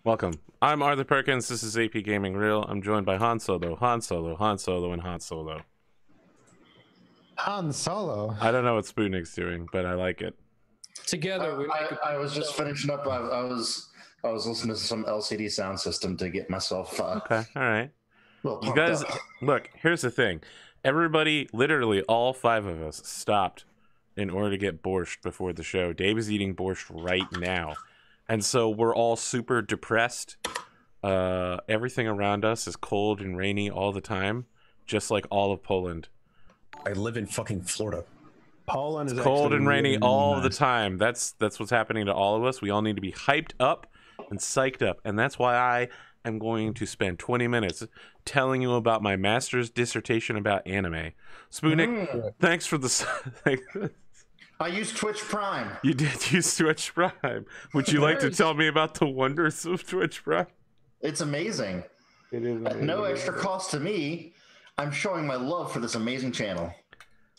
Welcome. I'm Arthur Perkins. This is APGamingREAL. I'm joined by Han Solo, and Han Solo. Han Solo? I don't know what Spootnik's doing, but I like it. Together, we I was just finishing up. I was listening to some LCD sound system to get myself. Okay, all right. Well, You guys, look, here's the thing. Everybody, literally all 5 of us, stopped in order to get borscht before the show. Dave is eating borscht right now. And so we're all super depressed. Everything around us is cold and rainy all the time, just like all of Poland. I live in fucking Florida. Poland is Cold and rainy really all nice. the time. That's what's happening to all of us. We all need to be hyped up and psyched up. And that's why I am going to spend 20 minutes telling you about my master's dissertation about anime. Spootnik, thanks for the... I use Twitch Prime. You did use Twitch Prime. Would you like to tell me about the wonders of Twitch Prime? It's amazing. It is At no extra cost to me, I'm showing my love for this amazing channel.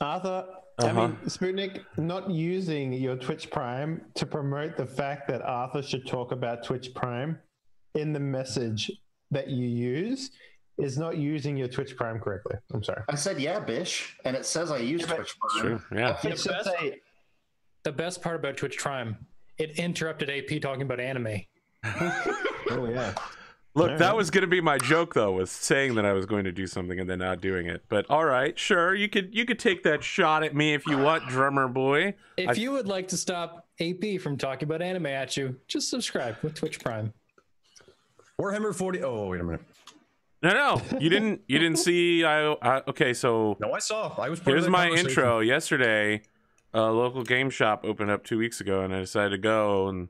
Arthur, I mean, Spootnik, not using your Twitch Prime to promote the fact that Arthur should talk about Twitch Prime in the message that you use is not using your Twitch Prime correctly. I'm sorry. I said, yeah, bish, and it says I use Twitch Prime. Sure, yeah. It should say, the best part about Twitch Prime, it interrupted AP talking about anime. oh, yeah. Look, that was going to be my joke, though, was saying that I was going to do something and then not doing it. But all right, sure, you could take that shot at me if you want, Drumurboy. If you would like to stop AP from talking about anime at you, just subscribe with Twitch Prime. Warhammer 40. Oh, wait a minute. No, you didn't see. Okay, so No, I saw. I was. Part here's of that my conversation. intro. Yesterday, a local game shop opened up 2 weeks ago, and I decided to go, and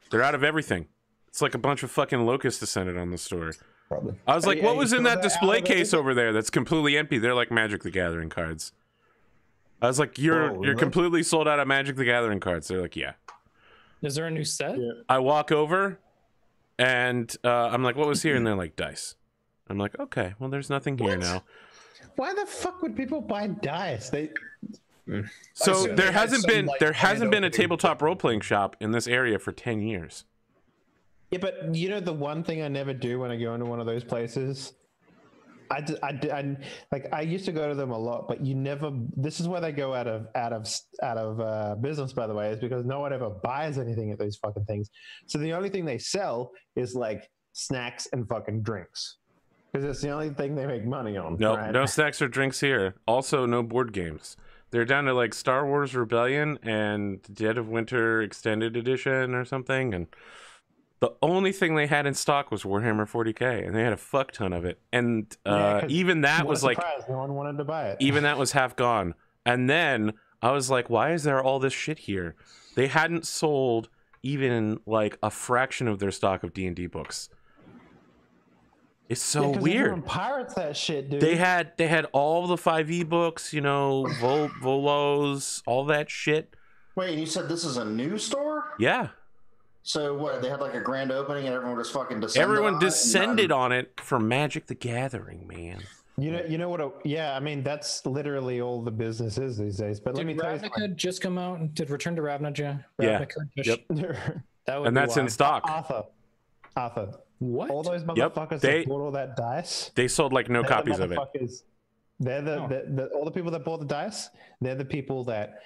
they're out of everything. It's like a bunch of fucking locusts descended on the store. Probably. I was like, yeah, what you was in saw that that display out of case everything? over there that's completely empty? They're like Magic the Gathering cards. I was like, you're really? completely sold out of Magic the Gathering cards. They're like, yeah. Is there a new set? Yeah. I walk over, and I'm like, what was here? And they're like, dice. I'm like, okay, well, there's nothing here now. Why the fuck would people buy dice? So assume there they had hasn't some, been like, there hasn't been a opening. tabletop role playing shop in this area for 10 years. Yeah, but you know the one thing I never do when I go into one of those places, I used to go to them a lot, but you never. This is why they go out of business, by the way, is because no one ever buys anything at those fucking things. So the only thing they sell is like snacks and fucking drinks, because it's the only thing they make money on. No, right? no snacks or drinks here. Also, no board games. They're down to like Star Wars Rebellion and Dead of Winter Extended Edition or something, and the only thing they had in stock was Warhammer 40k, and they had a fuck ton of it. And Yeah, 'cause even that what was a like, surprise, no one wanted to buy it. even that was half gone. And then I was like, why is there all this shit here? They hadn't sold even like a fraction of their stock of D&D books. It's so Yeah, 'cause weird. everyone pirates that shit, dude. They had all the 5e books, you know, Volos, all that shit. Wait, and you said this is a new store? Yeah. So what? They had like a grand opening and everyone just fucking descended. Everyone on it and descended on it for Magic the Gathering, man. You know what? Yeah, I mean that's literally all the business is these days. But let Did me tell you, Ravnica just come out? Did Return to Ravnica? Yeah. Ravnica just- Yep. That would And be that's in wild. stock. Arthur, What? all those Yep, motherfuckers they- that bought all that dice. They sold like no they're the copies of it. motherfuckers- They're Oh. all the people that bought the dice. They're the people that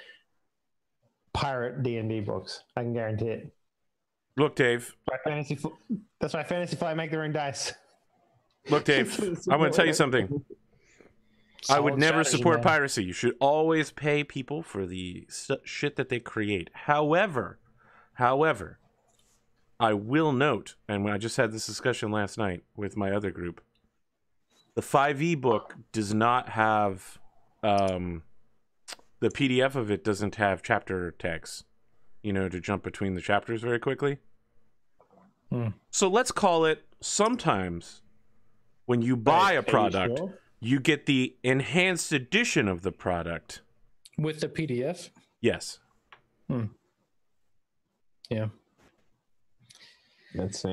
pirate D&D books. I can guarantee it. Look, Dave. That's why Fantasy Flight make their own dice. Look, Dave. I'm going to tell you something. I would Solid never strategy, support man. piracy. You should always pay people for the shit that they create. However, I will note, and I just had this discussion last night with my other group, the 5e book does not have, the PDF of it doesn't have chapter tags, you know, to jump between the chapters very quickly. So let's call it, sometimes when you buy a product, you get the enhanced edition of the product. With the PDF? Yes. Yeah. That's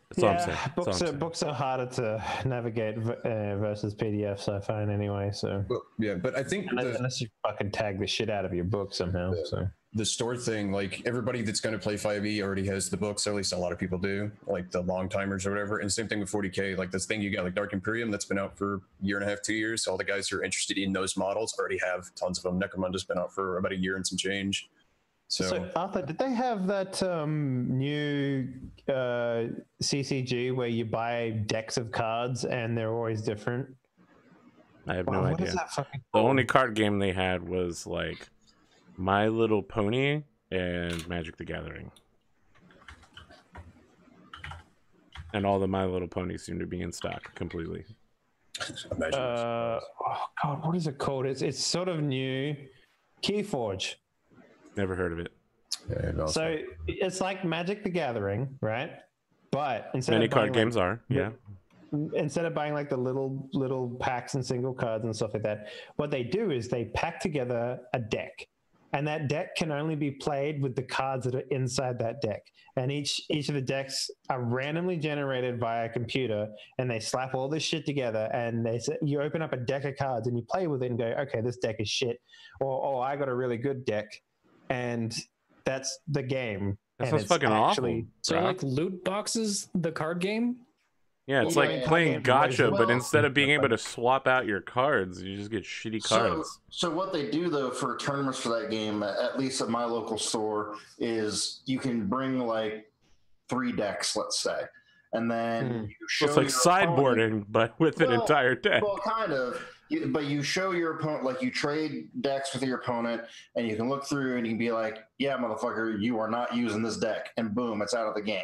That's all I'm saying. That's all I'm saying. Books are harder to navigate versus PDFs, I find anyway. So Well, yeah, but I think unless you fucking tag the shit out of your book somehow. So the store thing, like everybody that's going to play 5e already has the books, or at least a lot of people do, like the long timers or whatever. And same thing with 40k, like this thing you got, like Dark Imperium, that's been out for a year and a half, 2 years. So all the guys who are interested in those models already have tons of them. Necromunda's been out for about a year and some change. So Arthur, did they have that new CCG where you buy decks of cards and they're always different? I have no What idea. is that fucking The called? only card game they had was like My Little Pony and Magic the Gathering. And all the My Little Ponies seem to be in stock completely. Oh God, what is it called? It's sort of new. Keyforge. Never heard of it. Yeah, So it's like Magic the Gathering, right? But instead Many of buying, card games are, yeah. instead of buying like the little packs and single cards and stuff like that, what they do is they pack together a deck, and that deck can only be played with the cards that are inside that deck. And each of the decks are randomly generated via a computer, and they slap all this shit together. And they say, you open up a deck of cards and you play with it and go, okay, this deck is shit, or oh, I got a really good deck, and that's the game. That And sounds it's fucking actually- awful. So like loot boxes, the card game? Yeah, it's Yeah, like yeah, playing yeah. gotcha, but Well- instead of being able to swap out your cards, you just get shitty cards. So what they do though for tournaments for that game, at least at my local store, is you can bring like 3 decks, let's say, and then you show So it's like your opponent- sideboarding, but with an Well- entire deck. Well, kind of. But you show your opponent, like you trade decks with your opponent, and you can look through and you can be like, yeah, motherfucker, you are not using this deck. And boom, it's out of the game.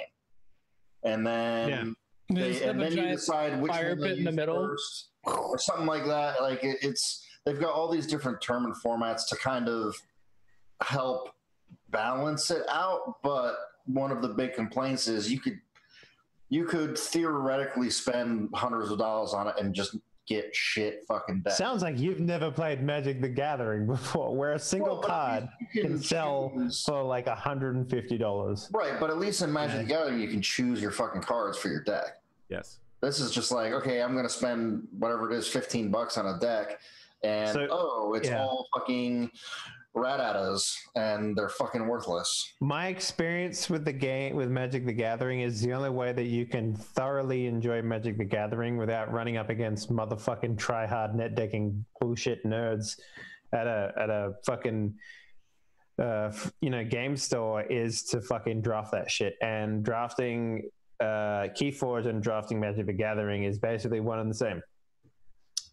And then, Instead and of a then you giant decide which fire one they pit in the use middle. first, or something like that. Like they've got all these different tournament formats to kind of help balance it out. But one of the big complaints is you could theoretically spend hundreds of dollars on it and just get shit fucking decks. Sounds like you've never played Magic the Gathering before, where a single Well, but card you can sell choose- for like $150. Right, but at least in Magic the Gathering, you can choose your fucking cards for your deck. Yes. This is just like, okay, I'm going to spend whatever it is, $15 on a deck, and So- it's yeah. all fucking Raddosaurus, and they're fucking worthless. My experience with the game, with Magic the Gathering, is the only way that you can thoroughly enjoy Magic the Gathering without running up against motherfucking try-hard net decking bullshit nerds at a fucking game store is to fucking draft that shit. And drafting Keyforge and drafting Magic the Gathering is basically one and the same.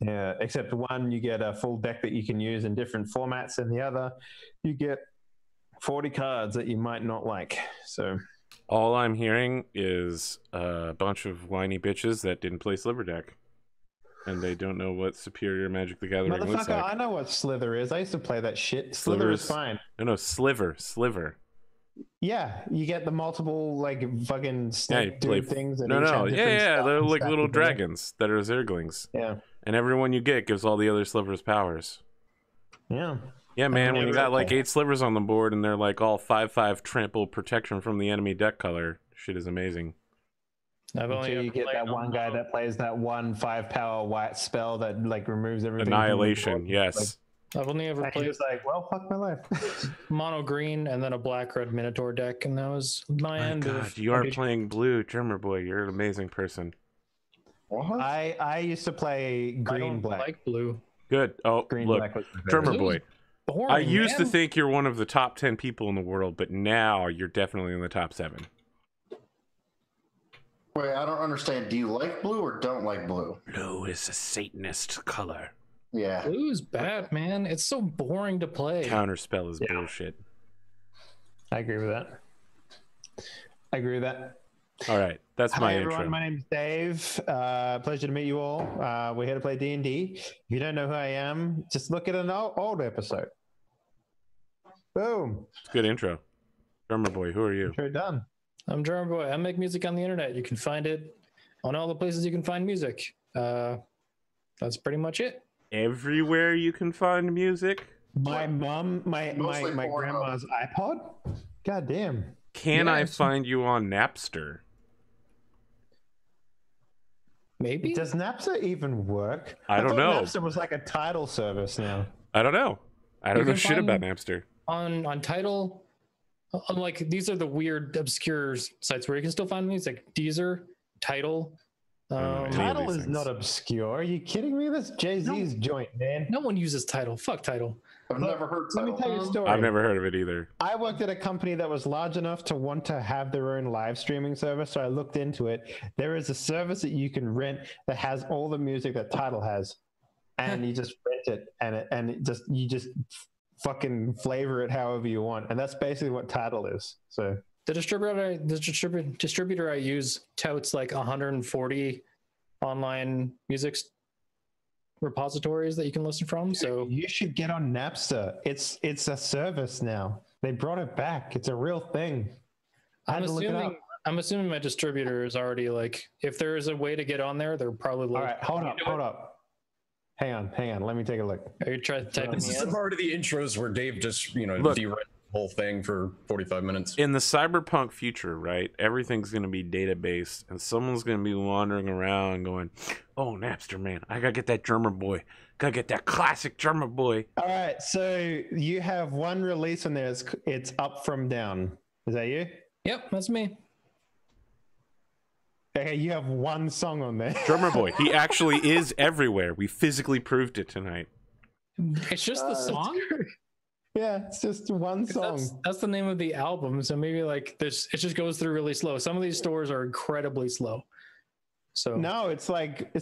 Yeah, except one, you get a full deck that you can use in different formats, and the other, you get 40 cards that you might not like. So All I'm hearing is a bunch of whiny bitches that didn't play Sliver Deck. And they don't know what superior Magic the Gathering looks motherfucker, like. I know what Slither is. I used to play that shit. Slither is Slivers. fine. No, Sliver. Yeah, you get the multiple like fucking Yeah, snake you play. dude things. That No, each have yeah, different stuff they're and like stack little together. dragons that are Zerglings. Yeah, And everyone you get gives all the other slivers powers. yeah. Yeah, man, when you got like Okay. 8 slivers on the board and they're like all 5/5 trample protection from the enemy deck color, shit is amazing. I've only Until you ever get played that one guy that plays that 1/5 power white spell that like removes everything. from the Annihilation, board. yes. I've only ever Like, and played you're just like, well, fuck my life. mono green and then a black red Minotaur deck, and that was my My end God, of you are RPG. playing blue, Drumurboy. You're an amazing person. What? I used to play I green don't black. like blue. Good. Oh, Green look, black was my favorite. Drumurboy. Boring, I used to man. think you're one of the top 10 people in the world, but now you're definitely in the top 7. Wait, I don't understand. Do you like blue or don't like blue? Blue is a Satanist color. Yeah. Blue's bad, man. It's so boring to play. Counterspell is bullshit. I agree with that. I agree with that. All right, that's my Hi intro. everyone, my name's Dave. Pleasure to meet you all. We're here to play D&D. If you don't know who I am, just look at an old episode. Boom. It's a good intro. Drumurboy, who are you? Sure done. I'm Drumurboy. I make music on the internet. You can find it on all the places you can find music. That's pretty much it. Everywhere you can find music. My mom, my Mostly Pornhub. grandma's iPod. God damn. Can I Yes. find you on Napster? Maybe. Does Napster even work? I don't thought know. Napster was like a title service now. I don't know. I don't You know can shit find- about Napster. on Tidal, like these are the weird obscure sites where you can still find music. Deezer, Tidal. Tidal is not obscure. Are you kidding me? That's Jay-Z's joint, man. No one uses Tidal. Fuck Tidal. I've never heard. Let me tell you a story. I've never heard of it either. I worked at a company that was large enough to want to have their own live streaming service, so I looked into it. There is a service that you can rent that has all the music that Tidal has, and you just rent it, and you just fucking flavor it however you want, and that's basically what Tidal is. So the distributor I use touts like 140 online music repositories that you can listen from. So you should get on Napster. It's a service now. They brought it back. It's a real thing. I'm assuming my distributor is already like, if there is a way to get on there, they're probably like, all right, hold up. Hang on. Let me take a look. Are you trying to type This is the part of the intros where Dave just, Look, the whole thing for 45 minutes. In the cyberpunk future, right, everything's going to be data-based, and someone's going to be wandering around going, oh, Napster, man, I got to get that Drumurboy. Got to get that classic Drumurboy. All right, so you have one release on there. It's Up From Down. Is that you? Yep, that's me. Okay, you have one song on there. Drumurboy. He actually is everywhere. We physically proved it tonight. It's just the song? Yeah, it's just one song. That's the name of the album. So maybe like this, it just goes through really slow. Some of these stores are incredibly slow. So no, it's like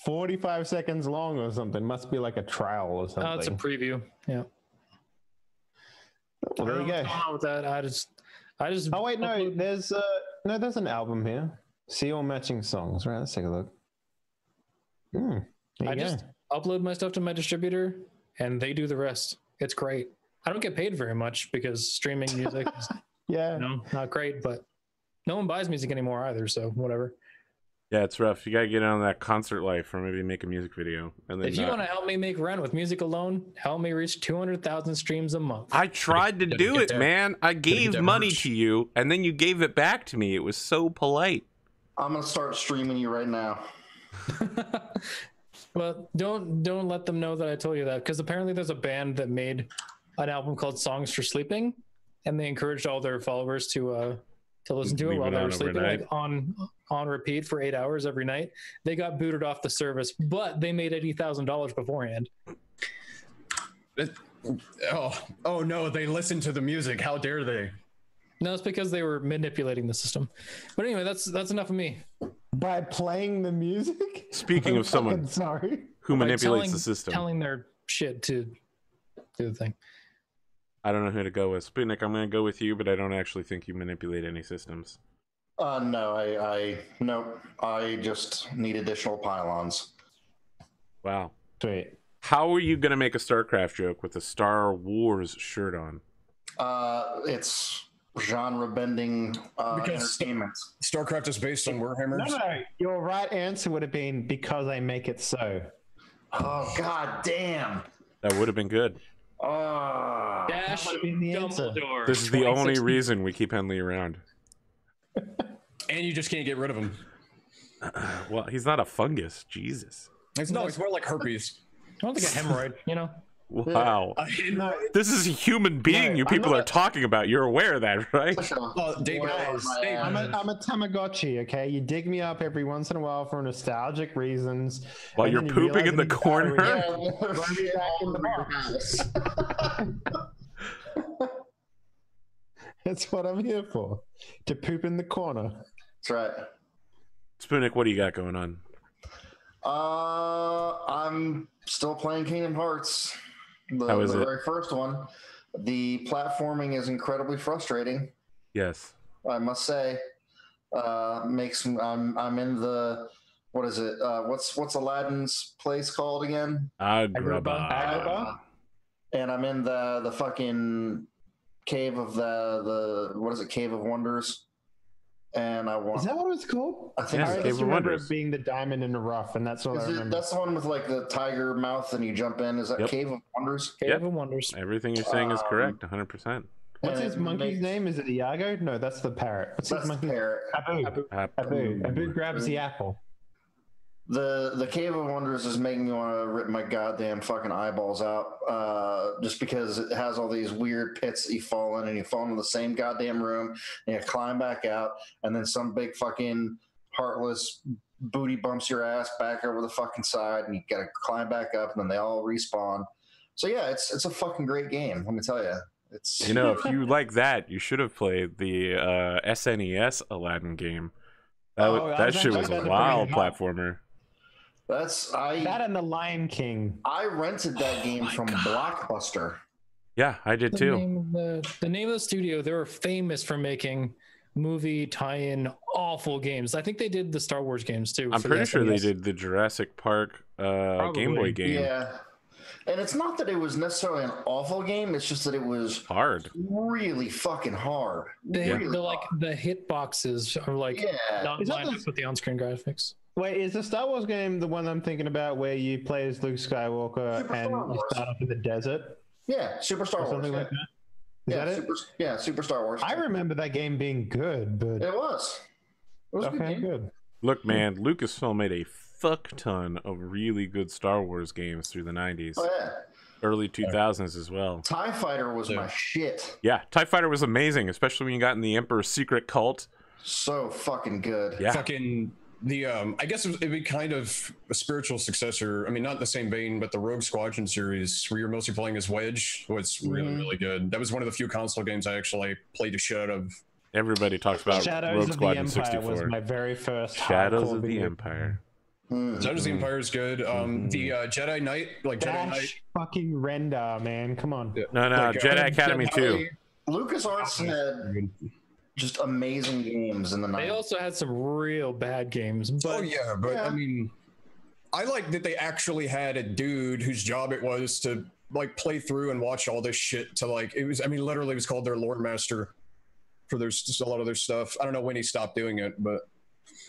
45 seconds long or something. Must be like a trial or something. Oh, it's a preview. Yeah. Well, there you go. What's going on with that? I just. Oh wait, no. There's an album here. See all matching songs. Right. Let's take a look. I just upload my stuff to my distributor, and they do the rest. It's great. I don't get paid very much because streaming music is not great, but no one buys music anymore either, so whatever. Yeah, it's rough. You gotta get on that concert life or maybe make a music video. And then if you want to help me make rent with music alone, help me reach 200,000 streams a month. I tried to do it, man. I gave money to you, and then you gave it back to me. It was so polite. I'm gonna start streaming you right now. Well, don't let them know that I told you that, because apparently there's a band that made an album called Songs for Sleeping, and they encouraged all their followers to listen to it while they were sleeping, like on repeat for 8 hours every night. They got booted off the service, but they made $80,000 beforehand. Oh no, they listened to the music. How dare they? No, it's because they were manipulating the system. But anyway, that's enough of me. By playing the music? Speaking of someone who manipulates the system. Telling their shit to do the thing. I don't know who to go with. Spootnik, I'm going to go with you, but I don't actually think you manipulate any systems. No, I just need additional pylons. Wow. Sweet. How are you going to make a StarCraft joke with a Star Wars shirt on? It's genre-bending entertainment. StarCraft is based on Warhammers. No, your right answer would have been because I make it so. Oh, god damn. That would have been good. Dash Dumbledore. This is the only reason we keep Henley around. And you just can't get rid of him. Well, he's not a fungus. Jesus. It's more like herpes. I don't think a hemorrhoid, you know? Wow. No, This is a human being you people are talking about. You're aware of that, right? Oh, David, I'm a Tamagotchi, okay? You dig me up every once in a while for nostalgic reasons. While you're pooping in the corner? That's what I'm here for. To poop in the corner. That's right. Spootnik, what do you got going on? I'm still playing Kingdom Hearts. How is the it? very first one. The platforming is incredibly frustrating. Yes. I must say. I'm in the, what is it? What's Aladdin's place called again? Agrabah. And I'm in the fucking cave of the what is it? Cave of Wonders. And I want. Is that what it's called? I think Yeah, I Cave just of remember Wonders. it being the diamond in the rough, and that's all I remember. That's the one with like the tiger mouth, and you jump in. Is that Yep. Cave of Wonders? Cave Yep. of Wonders. Everything you're saying is correct, 100%. What's And his it monkey's makes- name? Is it Iago? No, that's the parrot. What's That's his the monkey? parrot. Abu. Abu grabs the apple. The Cave of Wonders is making me want to rip my goddamn fucking eyeballs out, just because it has all these weird pits that you fall in, and you fall into the same goddamn room, and you climb back out, and then some big fucking heartless booty bumps your ass back over the fucking side, and you gotta climb back up, and then they all respawn. So yeah, it's a fucking great game. Let me tell you. It's You know, if you like that, you should have played the SNES Aladdin game. That shit was a wild platformer. That and the Lion King. I rented that game from Blockbuster. Yeah, I did too. The name of the studio, they were famous for making movie tie-in awful games. I think they did the Star Wars games too. I'm pretty sure they did the Jurassic Park Game Boy game. Yeah. And it's not that it was necessarily an awful game, it's just that it was hard. Really fucking hard. The hit boxes are like not lined up with the on-screen graphics. Wait, is the Star Wars game the one I'm thinking about where you play as Luke Skywalker you start off in the desert? Yeah, Super Star Wars. Something like that? Is that it? Super Star Wars. I remember that game being good, but it was. It was okay, good. Look, man, Lucasfilm made a fuck ton of really good Star Wars games through the 90s. Oh, yeah. Early 2000s as well. TIE Fighter was my shit. Yeah, TIE Fighter was amazing, especially when you got in the Emperor's secret cult. So fucking good. Yeah. I guess it'd be kind of a spiritual successor. I mean, not in the same vein, but the Rogue Squadron series, where you're mostly playing as Wedge, was really, really good. That was one of the few console games I actually played a shit out of. Everybody talks about Rogue Squadron 64. Was my very first Shadows of the Empire. Shadows of the Empire is good. The Jedi Knight, Jedi Knight. Fucking Render, man. Come on. No, Jedi Academy 2. LucasArts had just amazing games in the 90s. They also had some real bad games. But I mean, I like that they actually had a dude whose job it was to play through and watch all this shit to literally it was called their lore master for just a lot of their stuff. I don't know when he stopped doing it, but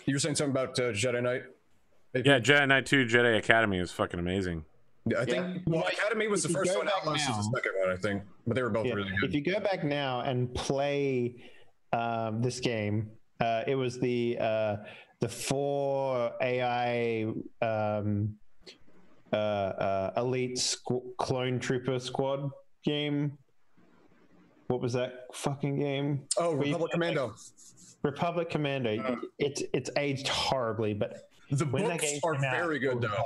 you were saying something about Jedi Knight? Yeah, Jedi Knight 2, Jedi Academy is fucking amazing. Yeah, I think Academy was the first one, Outlaws was the second one, I think. But they were both really good. If you go back now and play this game, it was the 4 AI elite clone trooper squad game. What was that fucking game? Oh, Republic Commando. Republic Commando. It's aged horribly, but the books are very good though.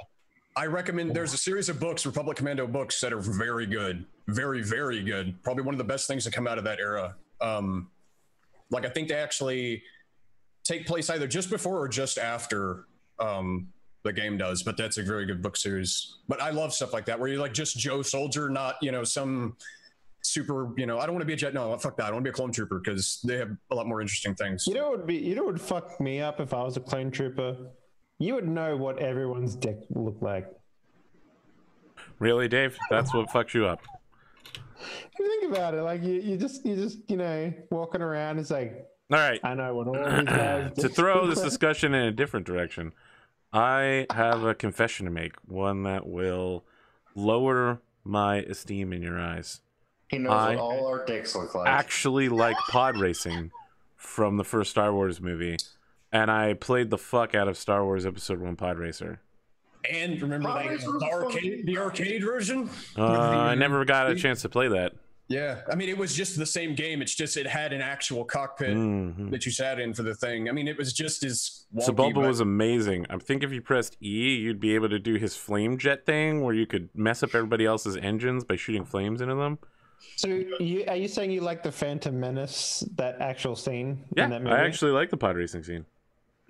I recommend. There's a series of books, Republic Commando books, that are very good, very, very good. Probably one of the best things to come out of that era. I think they actually take place either just before or just after the game does. But that's a very good book series. But I love stuff like that where you're just Joe Soldier, not some super. I don't want to be a jet. No, fuck that. I want to be a clone trooper because they have a lot more interesting things. You know what would fuck me up if I was a clone trooper? You would know what everyone's dick looked like. Really, Dave? That's what fucks you up. Think about it. You just walking around. It's like, all right. I know what all these guys. To throw this discussion in a different direction, I have a confession to make. One that will lower my esteem in your eyes. He knows what all our dicks look like. Actually, like pod racing from the first Star Wars movie. And I played the fuck out of Star Wars Episode 1 Pod Racer. And remember the arcade version? I never got a chance to play that. Yeah, I mean, it was just the same game. It's just it had an actual cockpit that you sat in for the thing. I mean, it was just as wonky. Sebulba was amazing. I think if you pressed E, you'd be able to do his flame jet thing where you could mess up everybody else's engines by shooting flames into them. So are you saying you like the Phantom Menace, that actual scene in that movie? I actually like the pod racing scene.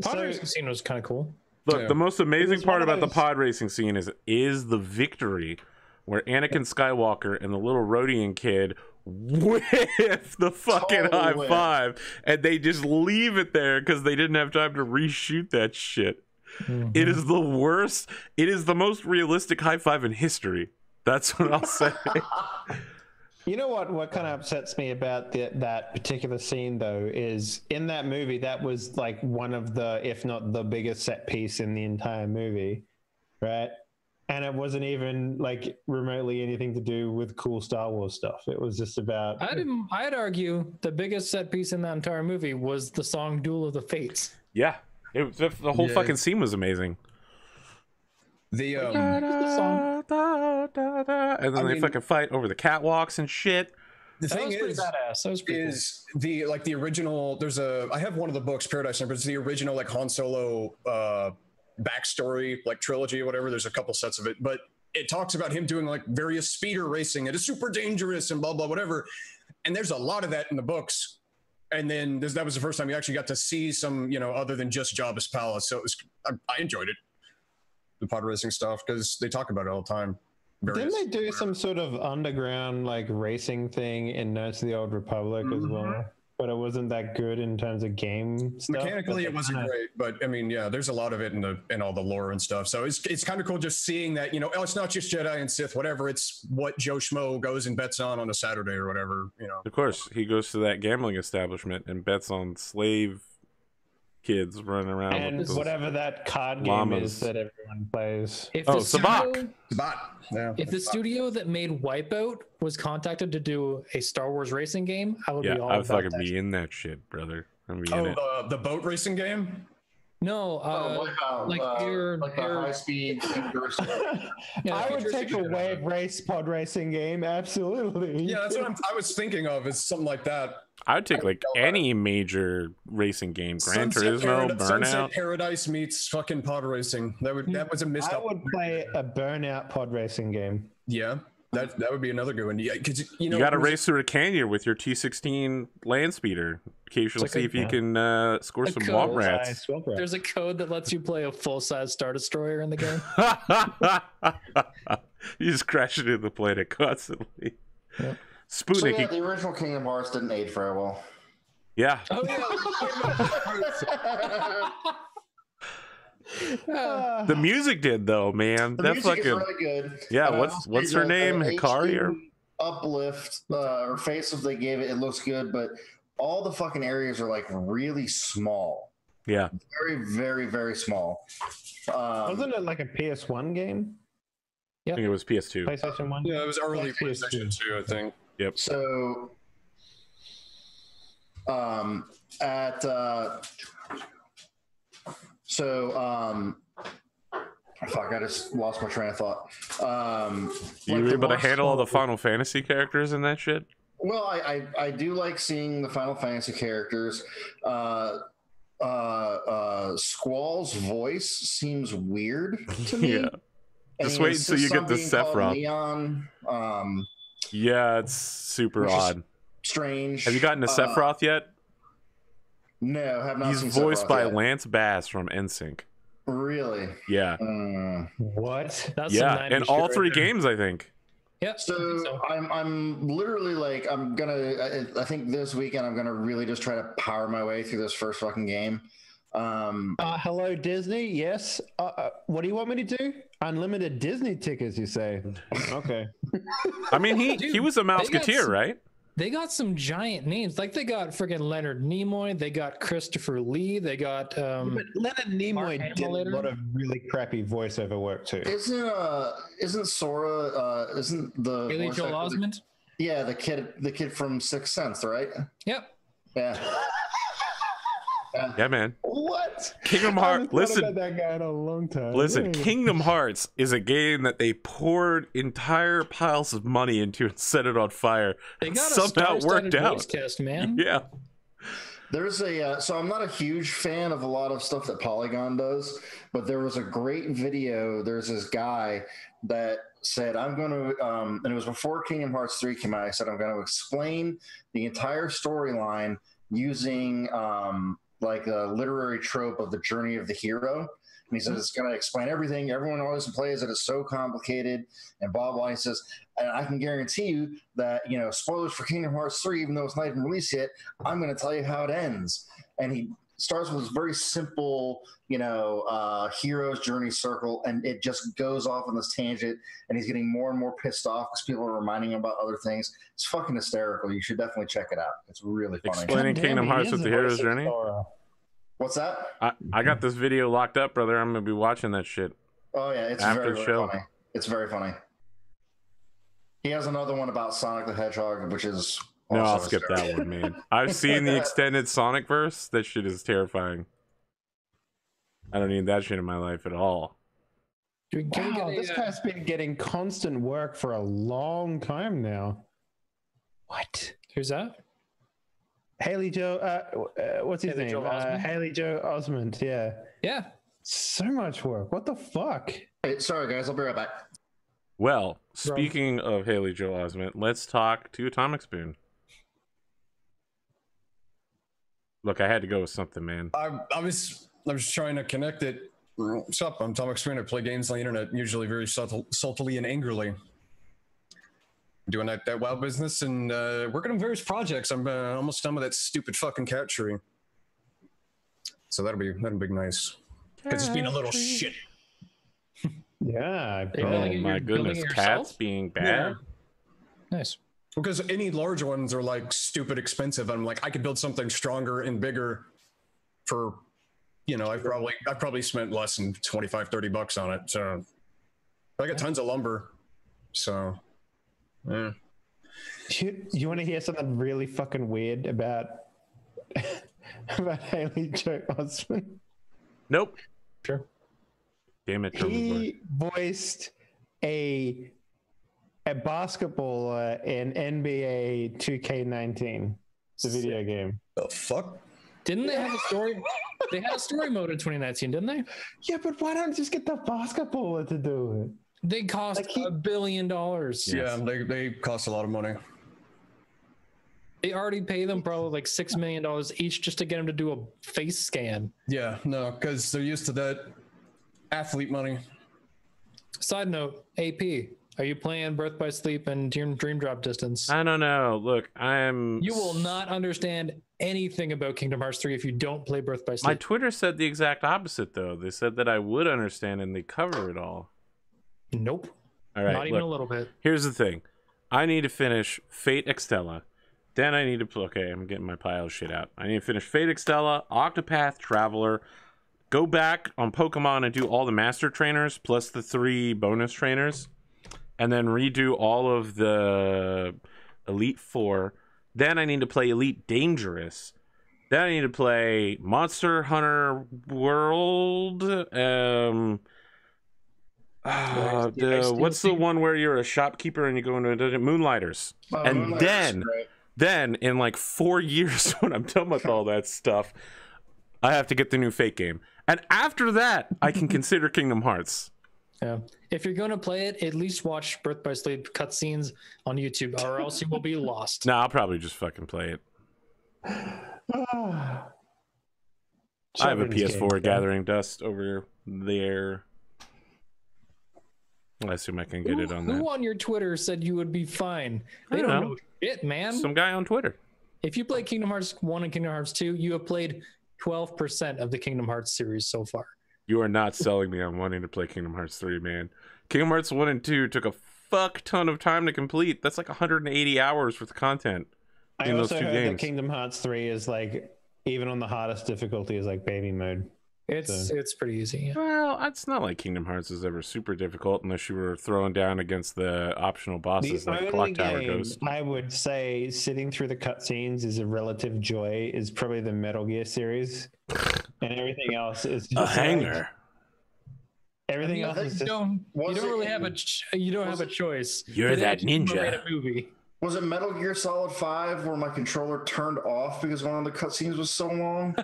Pod racing scene was kind of cool. Look, the most amazing part about the pod racing scene is the victory where Anakin Skywalker and the little Rhodian kid whiff the fucking high five, and they just leave it there because they didn't have time to reshoot that shit. It is the worst. It is the most realistic high five in history. That's what I'll say. You know what kind of upsets me about that particular scene, though, is in that movie, that was one of the, if not the biggest set piece in the entire movie, right? And it wasn't even remotely anything to do with cool Star Wars stuff. It was just about... I'd argue the biggest set piece in that entire movie was the song Duel of the Fates. Yeah. The whole fucking scene was amazing. The and then they fucking fight over the catwalks and shit. The That thing was pretty is, badass. That was pretty cool. the original. I have one of the books, Paradise Number. It's the original like Han Solo backstory, like trilogy or whatever. There's a couple sets of it, but it talks about him doing like various speeder racing. It is super dangerous and blah blah whatever. And there's a lot of that in the books. And then that was the first time you actually got to see some, other than just Jabba's palace. So I enjoyed it, the pod racing stuff, because they talk about it all the time. Didn't they do some sort of underground like racing thing in Knights of the Old Republic as well? But it wasn't that good in terms of game stuff. Mechanically, it wasn't great, but I mean, yeah, there's a lot of it in all the lore and stuff. So it's kind of cool just seeing that, it's not just Jedi and Sith, whatever. It's what Joe Schmo goes and bets on a Saturday or whatever. Of course, he goes to that gambling establishment and bets on slave kids running around and with whatever that card llamas. game is that everyone plays. If Sabacc. Yeah. If the studio that made Wipeout was contacted to do a Star Wars racing game, I would be all I would about fucking that. be in that shit, brother. I'm be in it. The boat racing game? No, like the high speed. I would take a wave race pod racing game, absolutely. Yeah, that's what I was thinking of. Is something like that. I would take like any major racing game, Gran Turismo, Burnout. Sunset Paradise meets fucking pod racing. That was a missed. I would play a Burnout pod racing game. Yeah, that would be another good one. Yeah, because you got to race through a canyon with your T16 land speeder. Occasionally, see if you can score some swamp rats. There's a code that lets you play a full-size Star Destroyer in the game. You just crash it into the planet constantly. Yep. Spootnik. So the original Kingdom Hearts didn't age very well. Yeah. Oh yeah. The music did though, man. The That music fucking is really good. yeah. What's her name? Hikari or Uplift or face if they gave it. It looks good, but all the fucking areas are like really small. Yeah. Very, very, very small. Wasn't it like a PS1 game? I think it was PS2. PlayStation 1? Yeah, it was early PlayStation 2, I think. Yep. So, fuck, I just lost my train of thought. You were able to handle all the Final Fantasy characters in that shit? Well, I do like seeing the Final Fantasy characters. Squall's voice seems weird to me. Yeah. Just wait until you get the Sephiroth. Leon. Yeah, it's super odd. Strange. Have you gotten to Sephiroth yet? No, have not. He's seen voiced Sephiroth by yet. Lance Bass from NSYNC. Really? Yeah. What? That's Yeah, in all three games, I think. Yep. So I'm literally like I think this weekend I'm gonna really just try to power my way through this first fucking game. Hello, Disney. Yes. What do you want me to do? Unlimited Disney tickets, you say? Okay. I mean, he was a Mouseketeer, right? They got some giant names. Like they got friggin' Leonard Nimoy. They got Christopher Lee. They got. But Leonard Nimoy did a lot of really crappy voiceover work too. Isn't Sora? Isn't the Haley Joel Osment? Yeah, the kid from Sixth Sense, right? Yep. Yeah. Yeah, man. What? Kingdom Hearts. Listen, about that guy in a long time. listen. Kingdom Hearts is a game that they poured entire piles of money into and set it on fire. They got Somehow a worked out. voice test, man. Yeah. There's so I'm not a huge fan of a lot of stuff that Polygon does, but there was a great video. There's this guy that said, I'm going to, and it was before Kingdom Hearts 3 came out. I said, I'm going to explain the entire storyline using like a literary trope of the journey of the hero. And he says, it's going to explain everything. Everyone always plays it. It's so complicated and blah, blah. He says, and I can guarantee you that, spoilers for Kingdom Hearts 3, even though it's not even released yet, I'm going to tell you how it ends. And he starts with this very simple, hero's journey circle, and it just goes off on this tangent, and he's getting more and more pissed off because people are reminding him about other things. It's fucking hysterical. You should definitely check it out. It's really funny. Explaining Kingdom Hearts with the hero's journey. What's that? I got this video locked up, brother. I'm gonna be watching that shit. Oh yeah, it's after very, the very show. funny. It's very funny. He has another one about Sonic the Hedgehog, which is No, also I'll skip that one, man. I've seen the extended Sonic verse. That shit is terrifying. I don't need that shit in my life at all. Wow, this guy's been getting constant work for a long time now. What? Who's that? Haley Joe, what's his name? Haley Joe Osment, yeah. Yeah. So much work. What the fuck? Hey, sorry, guys. I'll be right back. Well, speaking of Haley Joe Osment, let's talk to Atomikspoon. Look, I had to go with something, man. I was trying to connect it. What's up? I'm Atomikspoon. I play games on the internet, usually very subtly and angrily. Doing that WoW business and working on various projects. I'm almost done with that stupid fucking cat tree. So that'll be nice. Because it's being a little shit. Yeah. Oh my goodness, cats being bad? Yeah. Nice. Because any large ones are like stupid expensive. I'm like, I could build something stronger and bigger for, I've probably spent less than $25-30 on it. So I got tons of lumber. So yeah. You want to hear something really fucking weird about Haley Joe Osment? Nope. Sure. Damn it. He voiced a basketballer in NBA 2K19, the video game. The fuck? Didn't they have a story? They had a story mode in 2019, didn't they? Yeah, but why don't you just get the basketballer to do it? They cost $1 billion. Yeah, they cost a lot of money. They already pay them probably like $6 million each just to get them to do a face scan. Yeah, no, because they're used to that athlete money. Side note, AP, are you playing Birth by Sleep and Dream Drop Distance? I don't know. Look, You will not understand anything about Kingdom Hearts 3 if you don't play Birth by Sleep. My Twitter said the exact opposite, though. They said that I would understand and they cover it all. Nope. All right. Not even a little bit. Here's the thing. I need to finish Fate Extella. Then I need to... Okay, I'm getting my pile of shit out. I need to finish Fate Extella, Octopath Traveler, go back on Pokemon and do all the Master Trainers, plus the 3 bonus trainers, and then redo all of the Elite Four. Then I need to play Elite Dangerous. Then I need to play Monster Hunter World. What's the one where you're a shopkeeper and you go into a dungeon? Moonlighters. And then in like 4 years, when I'm done with all that stuff, I have to get the new Fate game. And after that, I can consider Kingdom Hearts. Yeah. If you're going to play it, at least watch Birth by Sleep cutscenes on YouTube, or else you will be lost. No, I'll probably just fucking play it. I have a PS4 gathering dust over there. I assume I can get it on that. Who on your Twitter said you would be fine? They don't know shit, man. Some guy on Twitter. If you play Kingdom Hearts 1 and Kingdom Hearts 2, you have played 12% of the Kingdom Hearts series so far. You are not selling me on wanting to play Kingdom Hearts 3, man. Kingdom Hearts 1 and 2 took a fuck ton of time to complete. That's like 180 hours worth of content in those 2 games. I also heard that Kingdom Hearts 3 is like, even on the hardest difficulty, is like baby mode. It's pretty easy. Yeah. Well, it's not like Kingdom Hearts is ever super difficult unless you were throwing down against the optional bosses like Clock Tower Ghost. I would say sitting through the cutscenes is a relative joy. Is probably the Metal Gear series, and everything else is just a hanger. Everything else is just, you don't really have a choice. You're that ninja. Made a movie. Was it Metal Gear Solid 5 where my controller turned off because one of the cutscenes was so long?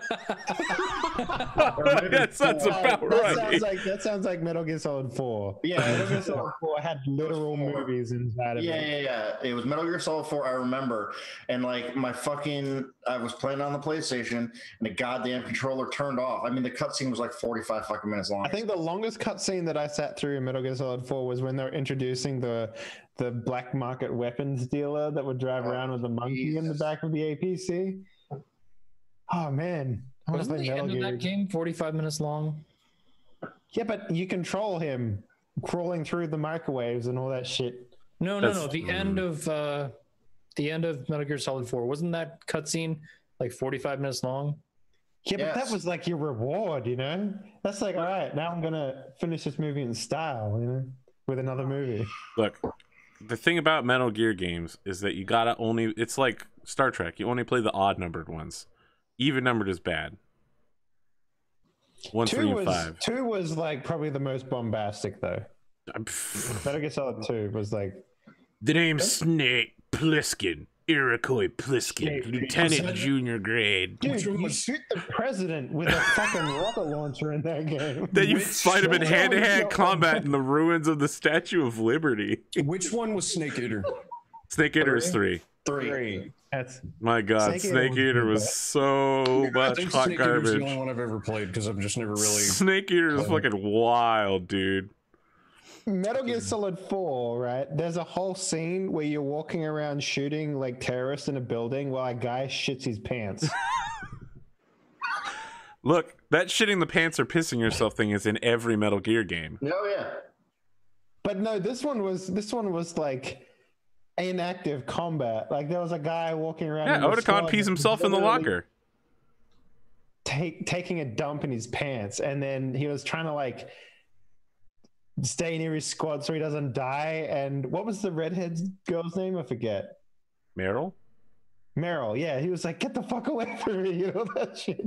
That sounds about right. That sounds like Metal Gear Solid 4. Yeah, Metal Gear Solid 4 had literal movies inside of it. Yeah. It was Metal Gear Solid 4, I remember. And like I was playing on the PlayStation and the goddamn controller turned off. I mean, the cutscene was like 45 fucking minutes long. I think the longest cutscene that I sat through in Metal Gear Solid 4 was when they were introducing the black market weapons dealer that would drive around with a monkey in the back of the APC. Oh man, wasn't the end of that game 45 minutes long? Yeah, but you control him crawling through the microwaves and all that shit. No. The end of Metal Gear Solid 4, wasn't that cutscene like 45 minutes long? Yeah, but that was like your reward, you know. That's like, all right, now I'm gonna finish this movie in style, you know, with another movie. Look. The thing about Metal Gear games is that you gotta it's like Star Trek. You only play the odd numbered ones. Even numbered is bad. 1, 3, and 5. 2 was like probably the most bombastic though. Metal Gear Solid 2 was like the name's Snake Plissken. Iroquois Plissken, Lieutenant Junior Grade. Dude, you shoot the president with a fucking rocket launcher in that game. Then you fight him in hand-to-hand combat in the ruins of the Statue of Liberty. Which one was Snake Eater? Snake Eater is 3. 3. That's my God. Snake Eater was so much hot Snake garbage. Eater's the only one I've ever played because I've just never really. Snake Eater is fucking wild, dude. Metal Gear Solid 4, right? There's a whole scene where you're walking around shooting like terrorists in a building while a guy shits his pants. Look, that shitting the pants or pissing yourself thing is in every Metal Gear game. Oh yeah. But no, this one was like inactive combat. Like there was a guy walking around. Yeah, Otakon pees himself in the locker. Taking a dump in his pants, and then he was trying to like stay near his squad so he doesn't die. And what was the redhead girl's name? I forget. Meryl, yeah. He was like, get the fuck away from me, you know, that shit.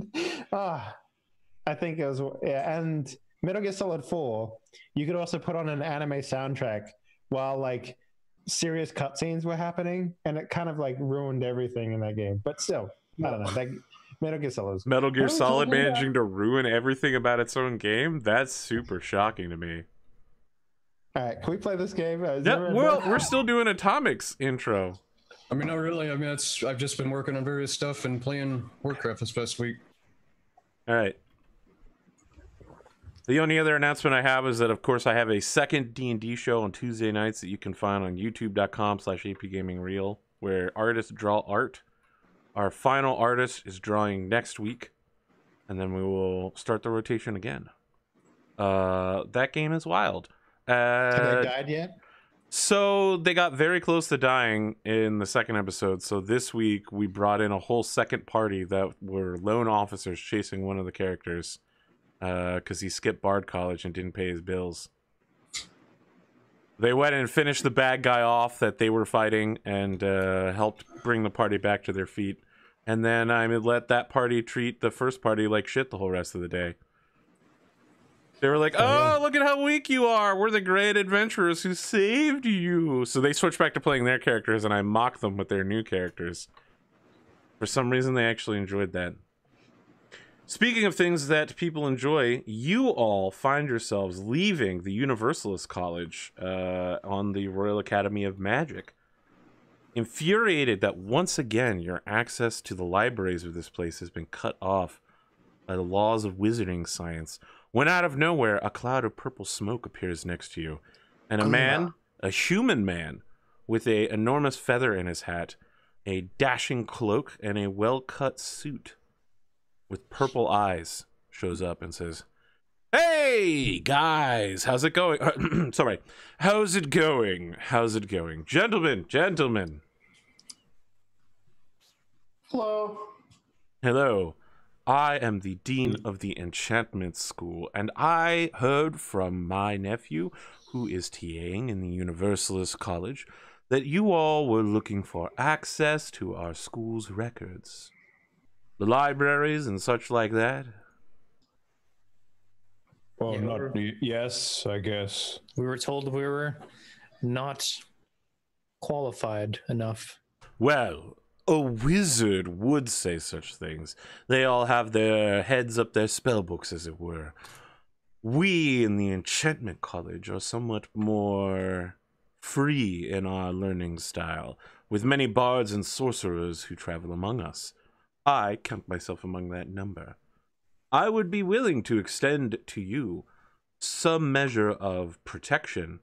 I think it was, yeah. And Metal Gear Solid 4, you could also put on an anime soundtrack while like serious cutscenes were happening, and it kind of like ruined everything in that game. But still, I don't know. That, Metal Gear Solid managing to ruin everything about its own game? That's super shocking to me. All right, can we play this game? Yeah, well, we're still doing Atomics intro. I mean, not really. I mean, I've just been working on various stuff and playing Warcraft this past week. All right. The only other announcement I have is that, of course, I have a second D&D show on Tuesday nights that you can find on youtube.com/APGamingREAL, where artists draw art. Our final artist is drawing next week, and then we will start the rotation again. That game is wild. Have they died yet? So they got very close to dying in the second episode. So this week we brought in a whole second party that were lone officers chasing one of the characters because he skipped Bard College and didn't pay his bills. They went and finished the bad guy off that they were fighting and helped bring the party back to their feet. And then I let that party treat the first party like shit the whole rest of the day. They were like, oh, look at how weak you are. We're the great adventurers who saved you. So they switched back to playing their characters, and I mocked them with their new characters. For some reason, they actually enjoyed that. Speaking of things that people enjoy, you all find yourselves leaving the Universalist College on the Royal Academy of Magic. Infuriated that once again your access to the libraries of this place has been cut off by the laws of wizarding science, when out of nowhere a cloud of purple smoke appears next to you, and a human man with an enormous feather in his hat, a dashing cloak, and a well-cut suit with purple eyes shows up and says, hey guys, how's it going? Sorry, how's it going? Gentlemen. Hello. I am the Dean of the Enchantment School, and I heard from my nephew, who is TAing in the Universalist College, that you all were looking for access to our school's records. The libraries and such like that. Well, yes, I guess. We were told we were not qualified enough. Well, a wizard would say such things. They all have their heads up their spell books, as it were. We in the Enchantment College are somewhat more free in our learning style, with many bards and sorcerers who travel among us. I count myself among that number. I would be willing to extend to you some measure of protection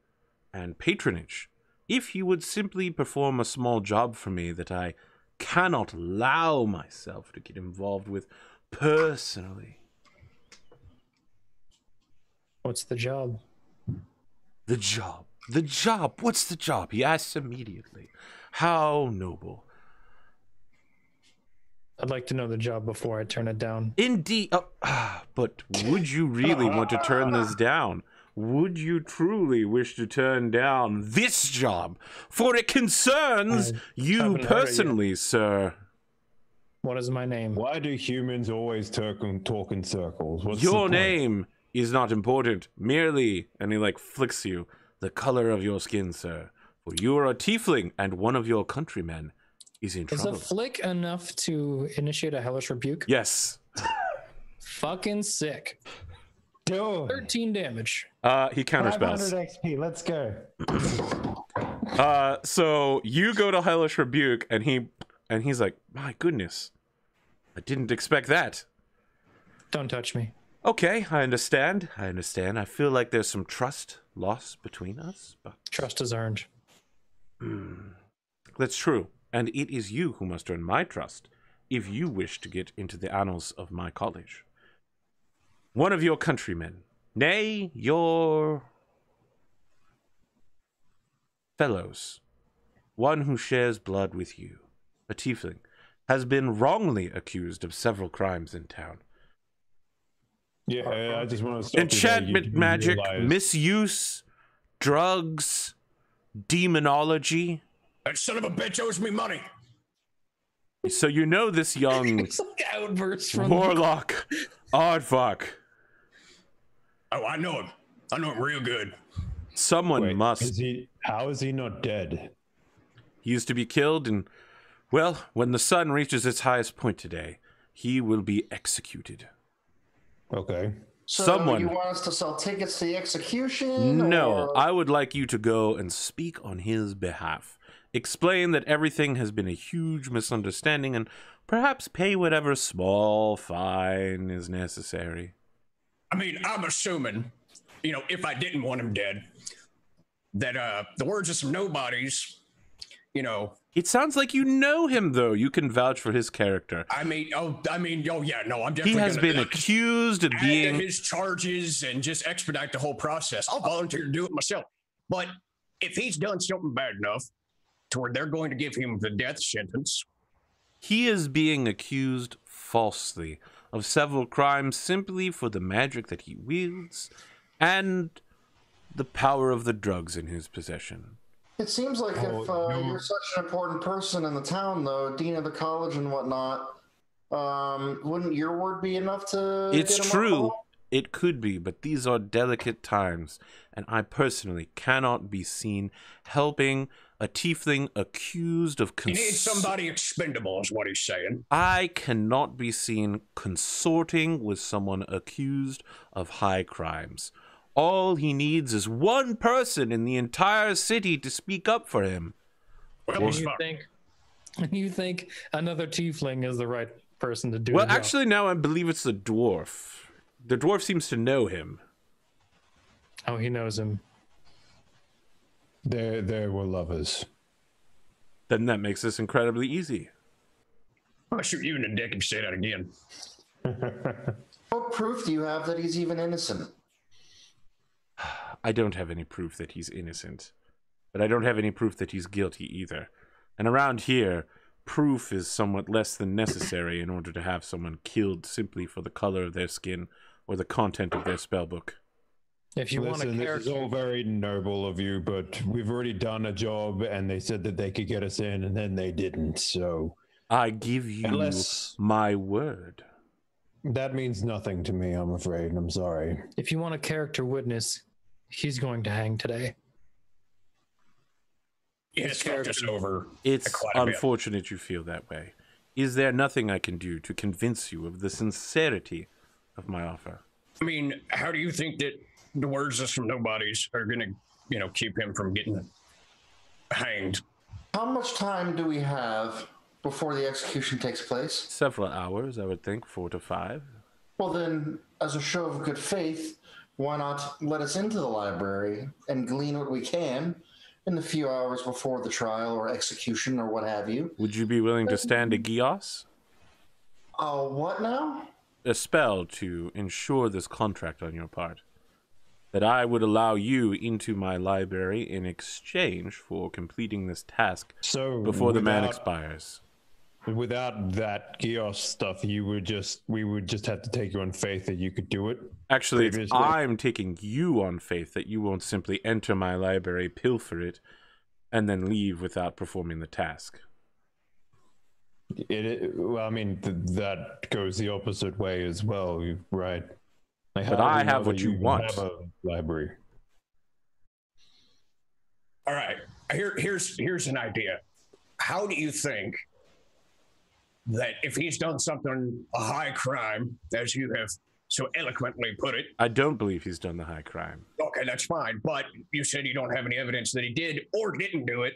and patronage if you would simply perform a small job for me that I cannot allow myself to get involved with personally. What's the job? The job. What's the job? He asks immediately. How noble. I'd like to know the job before I turn it down. Indeed. But would you really want to turn this down? Would you truly wish to turn down this job? For it concerns you personally, sir. What is my name? Why do humans always talk in circles? What's the Your point? name is not important. Merely, and he like flicks you, the color of your skin, sir. For you are a tiefling, and one of your countrymen is in Is trouble. a flick enough to initiate a hellish rebuke? Yes. Fucking sick. Do it. 13 damage. He counterspells. 500 XP. Let's go. So you go to hellish rebuke, and he's like, my goodness, I didn't expect that. Don't touch me. Okay, I understand. I feel like there's some trust lost between us, but Trust is earned. that's true. And it is you who must earn my trust if you wish to get into the annals of my college. One of your countrymen, nay, your fellows, one who shares blood with you, a tiefling, has been wrongly accused of several crimes in town. Yeah, I just want to stop Enchantment you there. magic, Realize- misuse, drugs, demonology. That son of a bitch owes me money. So you know this young It's like outbursts from warlock, Aardvark. Oh, I know him. I know him real good. Someone Wait, must. how is he not dead? He used to be killed, and, well, when the sun reaches its highest point today, he will be executed. Okay. So Someone- you want us to sell tickets to the execution? No, or- I would like you to go and speak on his behalf. Explain that everything has been a huge misunderstanding, and perhaps pay whatever small fine is necessary. I mean, I'm assuming, if I didn't want him dead, that the words of some nobodies, It sounds like you know him, though. You can vouch for his character. I'm definitely. He has been accused of add being... to his charges and just expedite the whole process. I'll volunteer to do it myself. But if he's done something bad enough to where they're going to give him the death sentence, He is being accused falsely of several crimes simply for the magic that he wields and the power of the drugs in his possession. It seems like if you're such an important person in the town, though, dean of the college and whatnot, wouldn't your word be enough to? It's get him true. off? It could be, but these are delicate times, and I personally cannot be seen helping a tiefling accused of he needs somebody expendable, is what he's saying. I cannot be seen consorting with someone accused of high crimes. All he needs is one person in the entire city to speak up for him. Well, And it's you fine. think another tiefling is the right person to do Well, the job. actually, now I believe it's the dwarf. The dwarf seems to know him. Oh, he knows him. They were lovers. Then that makes this incredibly easy. I'll shoot you in the dick if you say that again. What proof do you have that he's even innocent? I don't have any proof that he's innocent, but I don't have any proof that he's guilty either. And around here, proof is somewhat less than necessary in order to have someone killed simply for the color of their skin or the content of their spellbook. If you want a Listen, this character, is all very noble of you, but we've already done a job, and they said that they could get us in, and then they didn't. So I give you Unless- my word. that means nothing to me, I'm afraid. I'm sorry. if you want a character witness, he's going to hang today. Yeah, it's fucked us over. It's quite a bit. unfortunate you feel that way. Is there nothing I can do to convince you of the sincerity of my offer? I mean, how do you think that the words of some nobodies are going to, keep him from getting hanged? How much time do we have before the execution takes place? Several hours, I would think, 4 to 5. Well, then, as a show of good faith, why not let us into the library and glean what we can in the few hours before the trial or execution or what have you? Would you be willing to stand a Gios? What now? A spell to ensure this contract on your part. That I would allow you into my library in exchange for completing this task So before the man without- expires. Without that Gios stuff, we would just have to take you on faith that you could do it. Actually, it's Previously. I'm taking you on faith that you won't simply enter my library, pilfer it, and then leave without performing the task. Well, I mean, that goes the opposite way as well, right? Like, But I have what you want. Have a library. All right, here's an idea. How do you think that if he's done something, a high crime, as you have so eloquently put it? I don't believe he's done the high crime. Okay, that's fine. But you said you don't have any evidence that he did or didn't do it.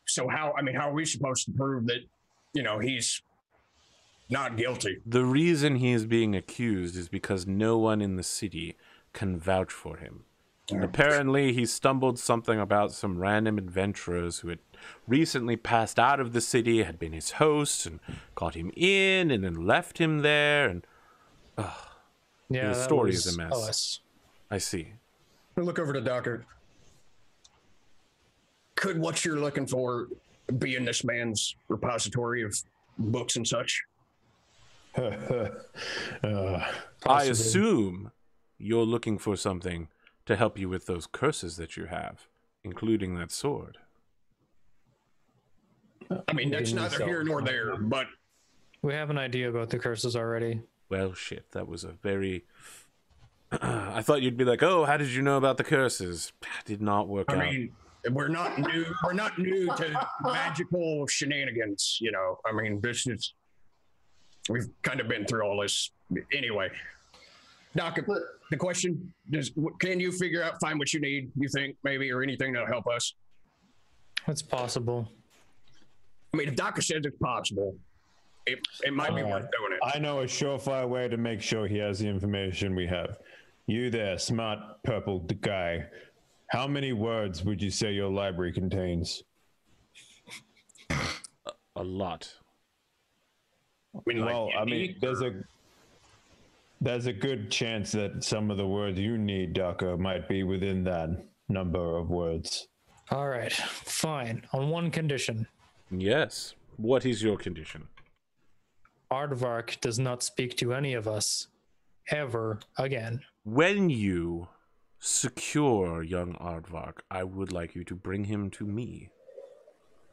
So how are we supposed to prove that, he's not guilty? The reason he is being accused is because no one in the city can vouch for him. Apparently, he stumbled something about some random adventurers who had recently passed out of the city, had been his hosts, and got him in, and then left him there, and... yeah, the story is a mess. Us. I see. We'll look over to Docker. Could what you're looking for be in this man's repository of books and such? I assume you're looking for something to help you with those curses that you have, including that sword. I mean, that's neither here nor there, but... We have an idea about the curses already. Well, shit, that was a very... I thought you'd be like, oh, how did you know about the curses? Did not work out. I mean, we're not new to magical shenanigans, I mean, this is... We've kind of been through all this. Anyway, Doc, the question is, can you find what you need, you think, maybe, or anything that'll help us? It's possible. I mean, if Doc says it's possible, it might be worth doing it. I know a surefire way to make sure he has the information we have. You there, smart purple guy. How many words would you say your library contains? A lot. There's a good chance that some of the words you need, Docker, might be within that number of words. All right, fine. On one condition. Yes. What is your condition? Aardvark does not speak to any of us ever again. When you secure young Aardvark, I would like you to bring him to me.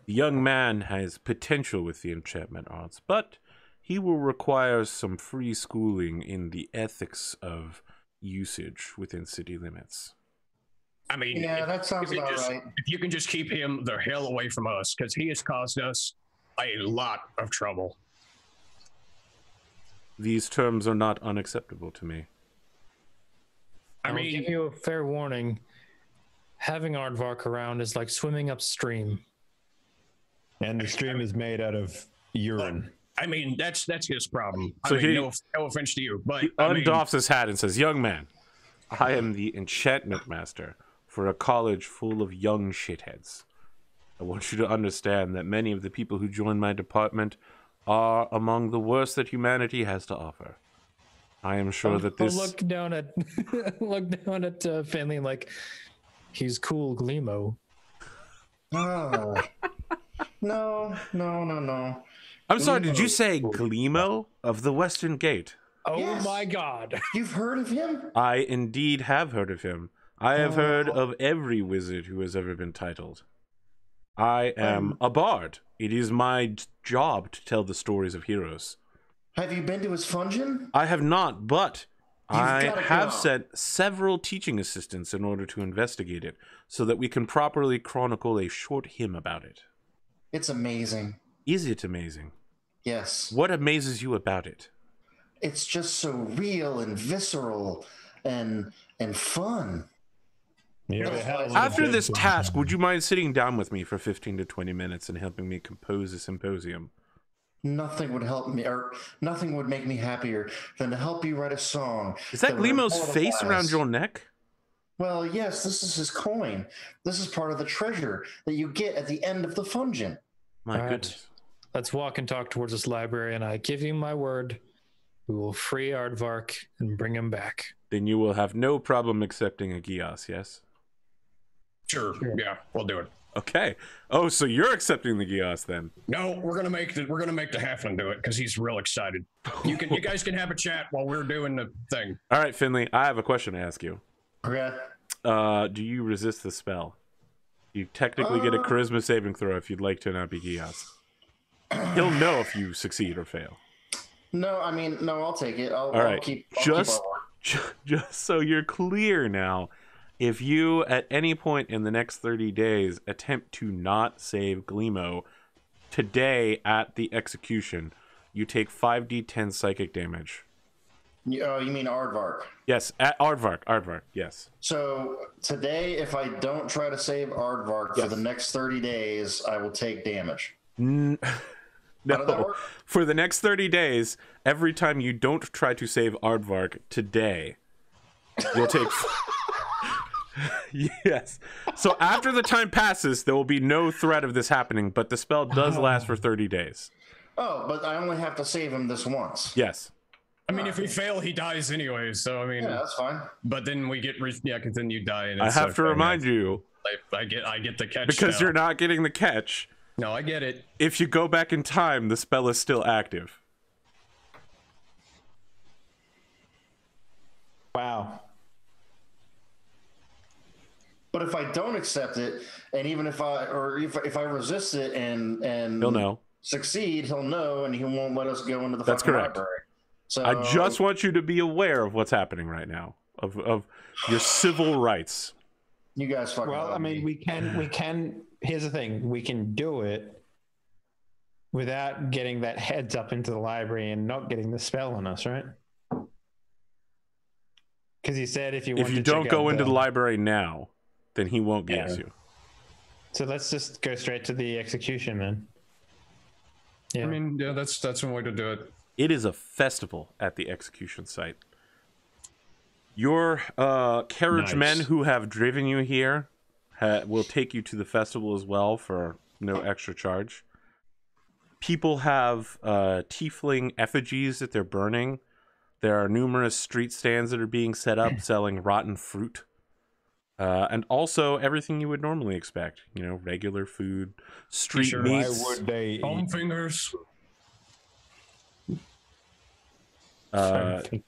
The young man has potential with the enchantment arts, but he will require some free schooling in the ethics of usage within city limits. I mean, yeah, that sounds about right. If you can just keep him the hell away from us, because he has caused us a lot of trouble. These terms are not unacceptable to me. I will give you a fair warning. Having Aardvark around is like swimming upstream. And the stream is made out of urine. I mean, that's his problem. So no offense to you, but he undoffs his hat and says, "Young man, I am the enchantment master for a college full of young shitheads. I want you to understand that many of the people who join my department are among the worst that humanity has to offer. I am sure that this..." Look down at Finley like, he's cool, Gleemo. Oh. No. I'm sorry, did you say Gleemo of the Western Gate? Oh Yes. my god. You've heard of him? I indeed have heard of him. I have heard of every wizard who has ever been titled. I am a bard. It is my job to tell the stories of heroes. Have you been to his fungeon? I have not, but I gotta have go. sent several teaching assistants in order to investigate it, so that we can properly chronicle a short hymn about it. It's amazing. Is it amazing? Yes. What amazes you about it? It's just so real and visceral and fun. Yeah, After this task, would you mind sitting down with me for 15 to 20 minutes and helping me compose a symposium? Nothing would help me, or nothing would make me happier than to help you write a song. Is that Gleemo's face immortalizes- around your neck? Well, yes, this is his coin. This is part of the treasure that you get at the end of the fungeon. My All right. goodness. Let's walk and talk towards this library, and I give you my word, we will free Aardvark and bring him back. Then you will have no problem accepting a Gios, yes? Sure. Yeah, we'll do it. Okay. Oh, so you're accepting the Gios then? No, we're gonna make the halfling do it because he's real excited. You guys can have a chat while we're doing the thing. All right, Finley, I have a question to ask you. Okay. Do you resist the spell? You technically get a charisma saving throw if you'd like to not be Gios. He'll know if you succeed or fail. No, I mean, no, I'll take it. All right. I'll Just so you're clear now, if you at any point in the next 30 days attempt to not save Gleemo today at the execution, you take 5d10 psychic damage. Oh, you mean Aardvark? Yes, at Aardvark, yes. So today, if I don't try to save Aardvark for the next 30 days, I will take damage. No. For the next 30 days, every time you don't try to save Aardvark today, you'll take... Yes. So after the time passes, there will be no threat of this happening, but the spell does last for 30 days. Oh, but I only have to save him this once. Yes. I mean, if we fail, he dies anyway. So I mean, yeah, that's fine. But then we get because then you die. And I have to remind you, I get the catch because spell. you're not getting the catch. No, I get it. If you go back in time, the spell is still active. Wow. But if I don't accept it, and even if I resist it and He'll know. Succeed, he'll know, and he won't let us go into the That's fucking correct. library. So I just want you to be aware of what's happening right now, of your civil rights. You guys fucking. Well, I mean, we can. Here's the thing: we can do it without getting that heads up into the library and not getting the spell on us, right? Because he said if you don't go into the library now, then he won't get you. So let's just go straight to the execution then. Yeah. I mean, yeah, that's one way to do it. It is a festival at the execution site. Your carriage men who have driven you here will take you to the festival as well for no extra charge. People have tiefling effigies that they're burning. There are numerous street stands that are being set up selling rotten fruit. And also everything you would normally expect. You know, regular food, street meats. Why would they Foam fingers.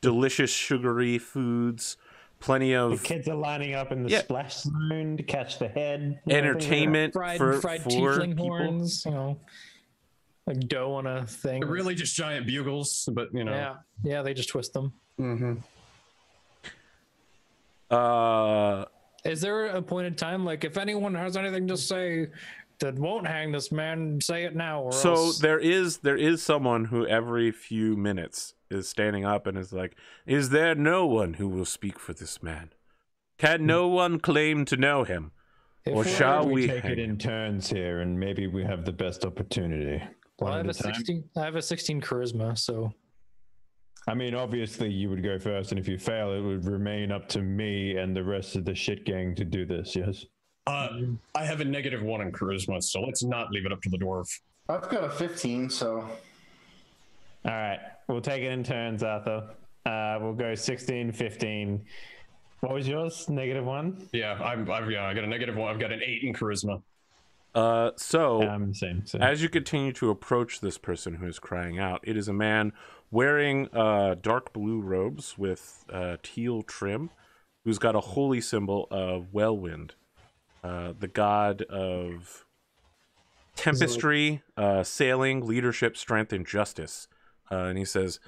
Delicious sugary foods. Plenty of... The kids are lining up in the splash zone to catch the head. Entertainment fried for tiefling people. horns, you know. Like dough on a thing. They're really just giant bugles, but you know. Yeah, they just twist them. Mm-hmm. Is there a point in time, like, if anyone has anything to say that won't hang this man, say it now, or else... there is someone who every few minutes is standing up and is like, is there no one who will speak for this man? Can no one claim to know him? Or shall we take it in turns here, and maybe we have the best opportunity? Well, I have a 16 charisma, so... I mean, obviously you would go first, and if you fail, it would remain up to me and the rest of the shit gang to do this, yes? I have a -1 in charisma, so let's not leave it up to the dwarf. I've got a 15, so... All right, we'll take it in turns, Arthur. We'll go 16, 15. What was yours? -1? Yeah, I got a -1. I've got an 8 in charisma. Same. As you continue to approach this person who is crying out, it is a man wearing dark blue robes with teal trim, who's got a holy symbol of Wellwind, the god of tempestry, sailing, leadership, strength, and justice. And he says,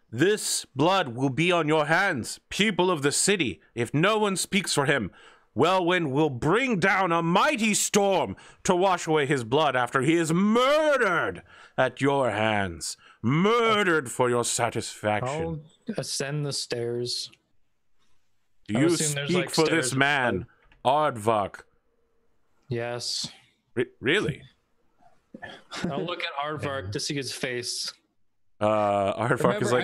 "This blood will be on your hands, people of the city, if no one speaks for him. Wellwind will bring down a mighty storm to wash away his blood after he is murdered at your hands. Murdered for your satisfaction." I'll ascend the stairs. Do you speak for this man, Aardvark? Yes. Really? I'll look at Aardvark to see his face. Aardvark is like,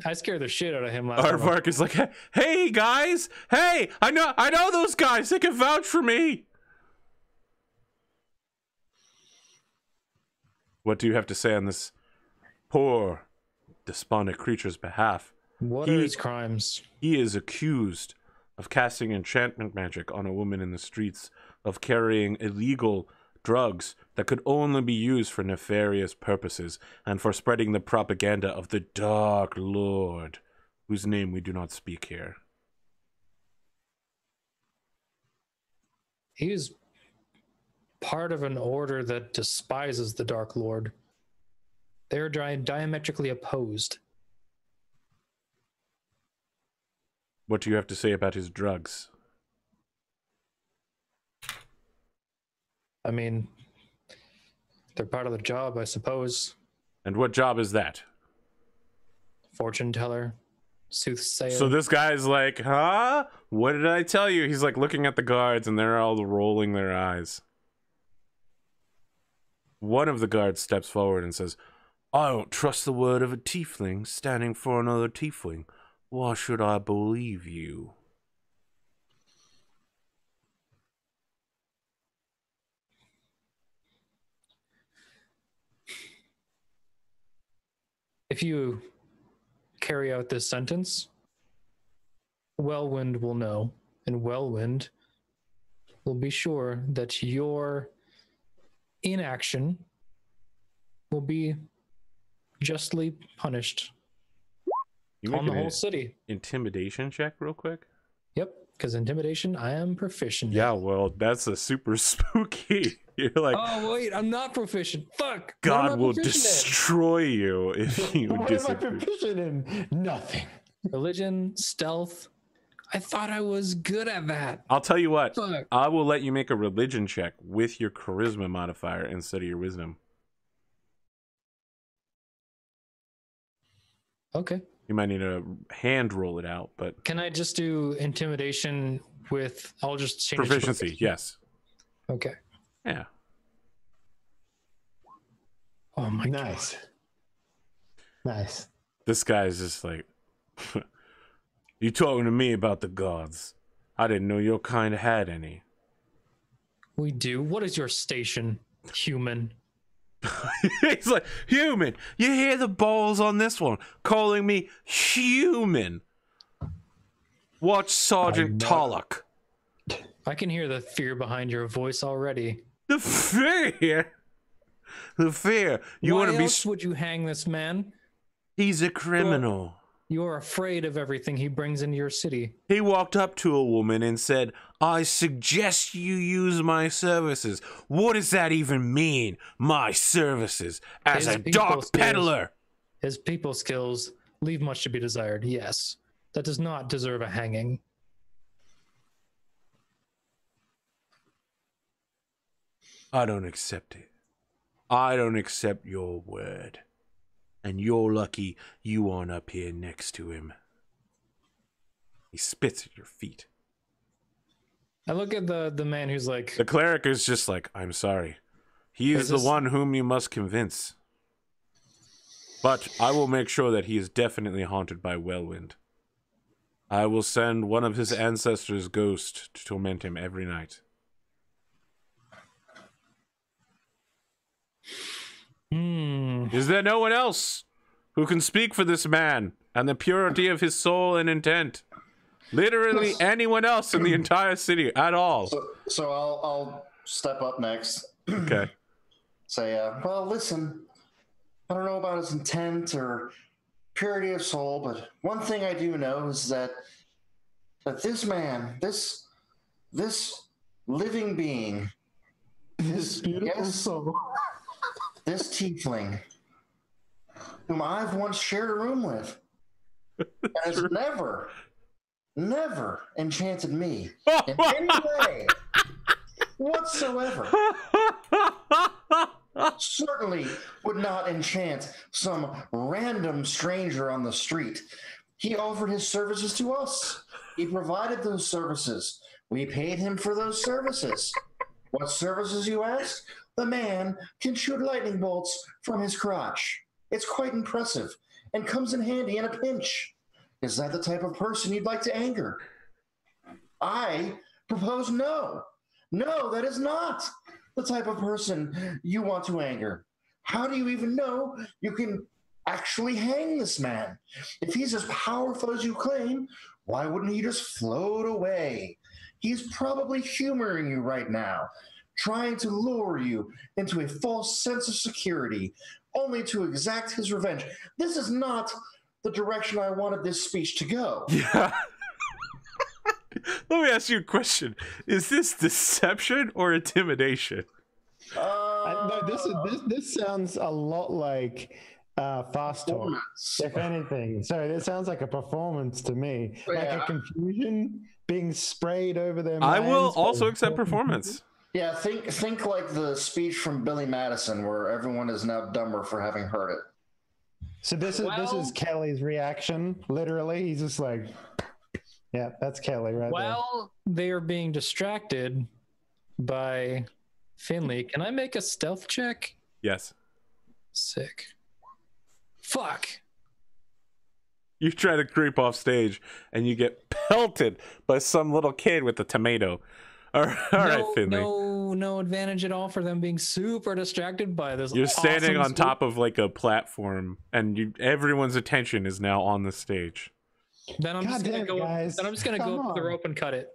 I scared the shit out of him last time. Aardvark is like, hey guys, hey, I know those guys. They can vouch for me. What do you have to say on this poor, despondent creature's behalf? What are his crimes? He is accused of casting enchantment magic on a woman in the streets, of carrying illegal drugs that could only be used for nefarious purposes, and for spreading the propaganda of the Dark Lord, whose name we do not speak here. He is part of an order that despises the Dark Lord. They're diametrically opposed. What do you have to say about his drugs? I mean, they're part of the job, I suppose. And what job is that? Fortune teller, soothsayer. So this guy's like, huh? What did I tell you? He's like looking at the guards and they're all rolling their eyes. One of the guards steps forward and says, I don't trust the word of a tiefling standing for another tiefling. Why should I believe you? If you carry out this sentence, Wellwind will know, and Wellwind will be sure that your inaction will be justly punished on the whole city. Intimidation check real quick? Yep, because intimidation, I am proficient. Yeah, well, that's a super spooky. You're like, oh wait, I'm not proficient. Fuck. God will destroy you if you What am I disagree. proficient in? Nothing. Religion, stealth. I thought I was good at that. I'll tell you what. Fuck. I will let you make a religion check with your charisma modifier instead of your wisdom. Okay. You might need to hand roll it out, but Can I just do intimidation with? I'll just change it to proficiency, yes. Okay. Yeah. Oh my Nice. god. Nice. This guy's just like, you talking to me about the gods? I didn't know your kind had any. We do. What is your station, human? He's like, human. You hear the balls on this one calling me human. Watch Sergeant Tollock. I can hear the fear behind your voice already. The fear. The fear. You Why want to be? else would you hang this man? He's a criminal. You're afraid of everything he brings into your city. He walked up to a woman and said, I suggest you use my services. What does that even mean? My services as His a people dark skills. peddler. His people skills leave much to be desired, yes. That does not deserve a hanging. I don't accept it. I don't accept your word. And you're lucky you aren't up here next to him. He spits at your feet. I look at the man who's like, The cleric is just like, I'm sorry. He is the one whom you must convince. But I will make sure that he is definitely haunted by Wellwind. I will send one of his ancestors' ghost to torment him every night. Is there no one else who can speak for this man and the purity of his soul and intent? Literally anyone else in the entire city at all. So I'll step up next. Okay. Say, well, listen, I don't know about his intent or purity of soul, but one thing I do know is that this man, this living being, This beautiful soul. this tiefling, whom I've once shared a room with, has never enchanted me in any way whatsoever. Certainly would not enchant some random stranger on the street. He offered his services to us. He provided those services. We paid him for those services. What services, you ask? The man can shoot lightning bolts from his crotch. It's quite impressive and comes in handy in a pinch. Is that the type of person you'd like to anger? I propose no. No, that is not the type of person you want to anger. How do you even know you can actually hang this man? If he's as powerful as you claim, why wouldn't he just float away? He's probably humoring you right now, trying to lure you into a false sense of security, only to exact his revenge. This is not the direction I wanted this speech to go. Yeah. Let me ask you a question. Is this deception or intimidation? No, this sounds a lot like fast talk, if anything. So it sounds like a performance to me, like a confusion being sprayed over their minds. I will also accept performance. Yeah, think like the speech from Billy Madison, where everyone is now dumber for having heard it. So this is Kelly's reaction. Literally, he's just like, "Yeah, that's Kelly right there." While they are being distracted by Finley, can I make a stealth check? Yes. Sick. Fuck. You try to creep off stage, and you get pelted by some little kid with a tomato. All right, Finley. No advantage at all for them being super distracted by this. You're standing on top of like a platform, and everyone's attention is now on the stage. Then I'm just gonna go. Then I'm just gonna go up the rope and cut it.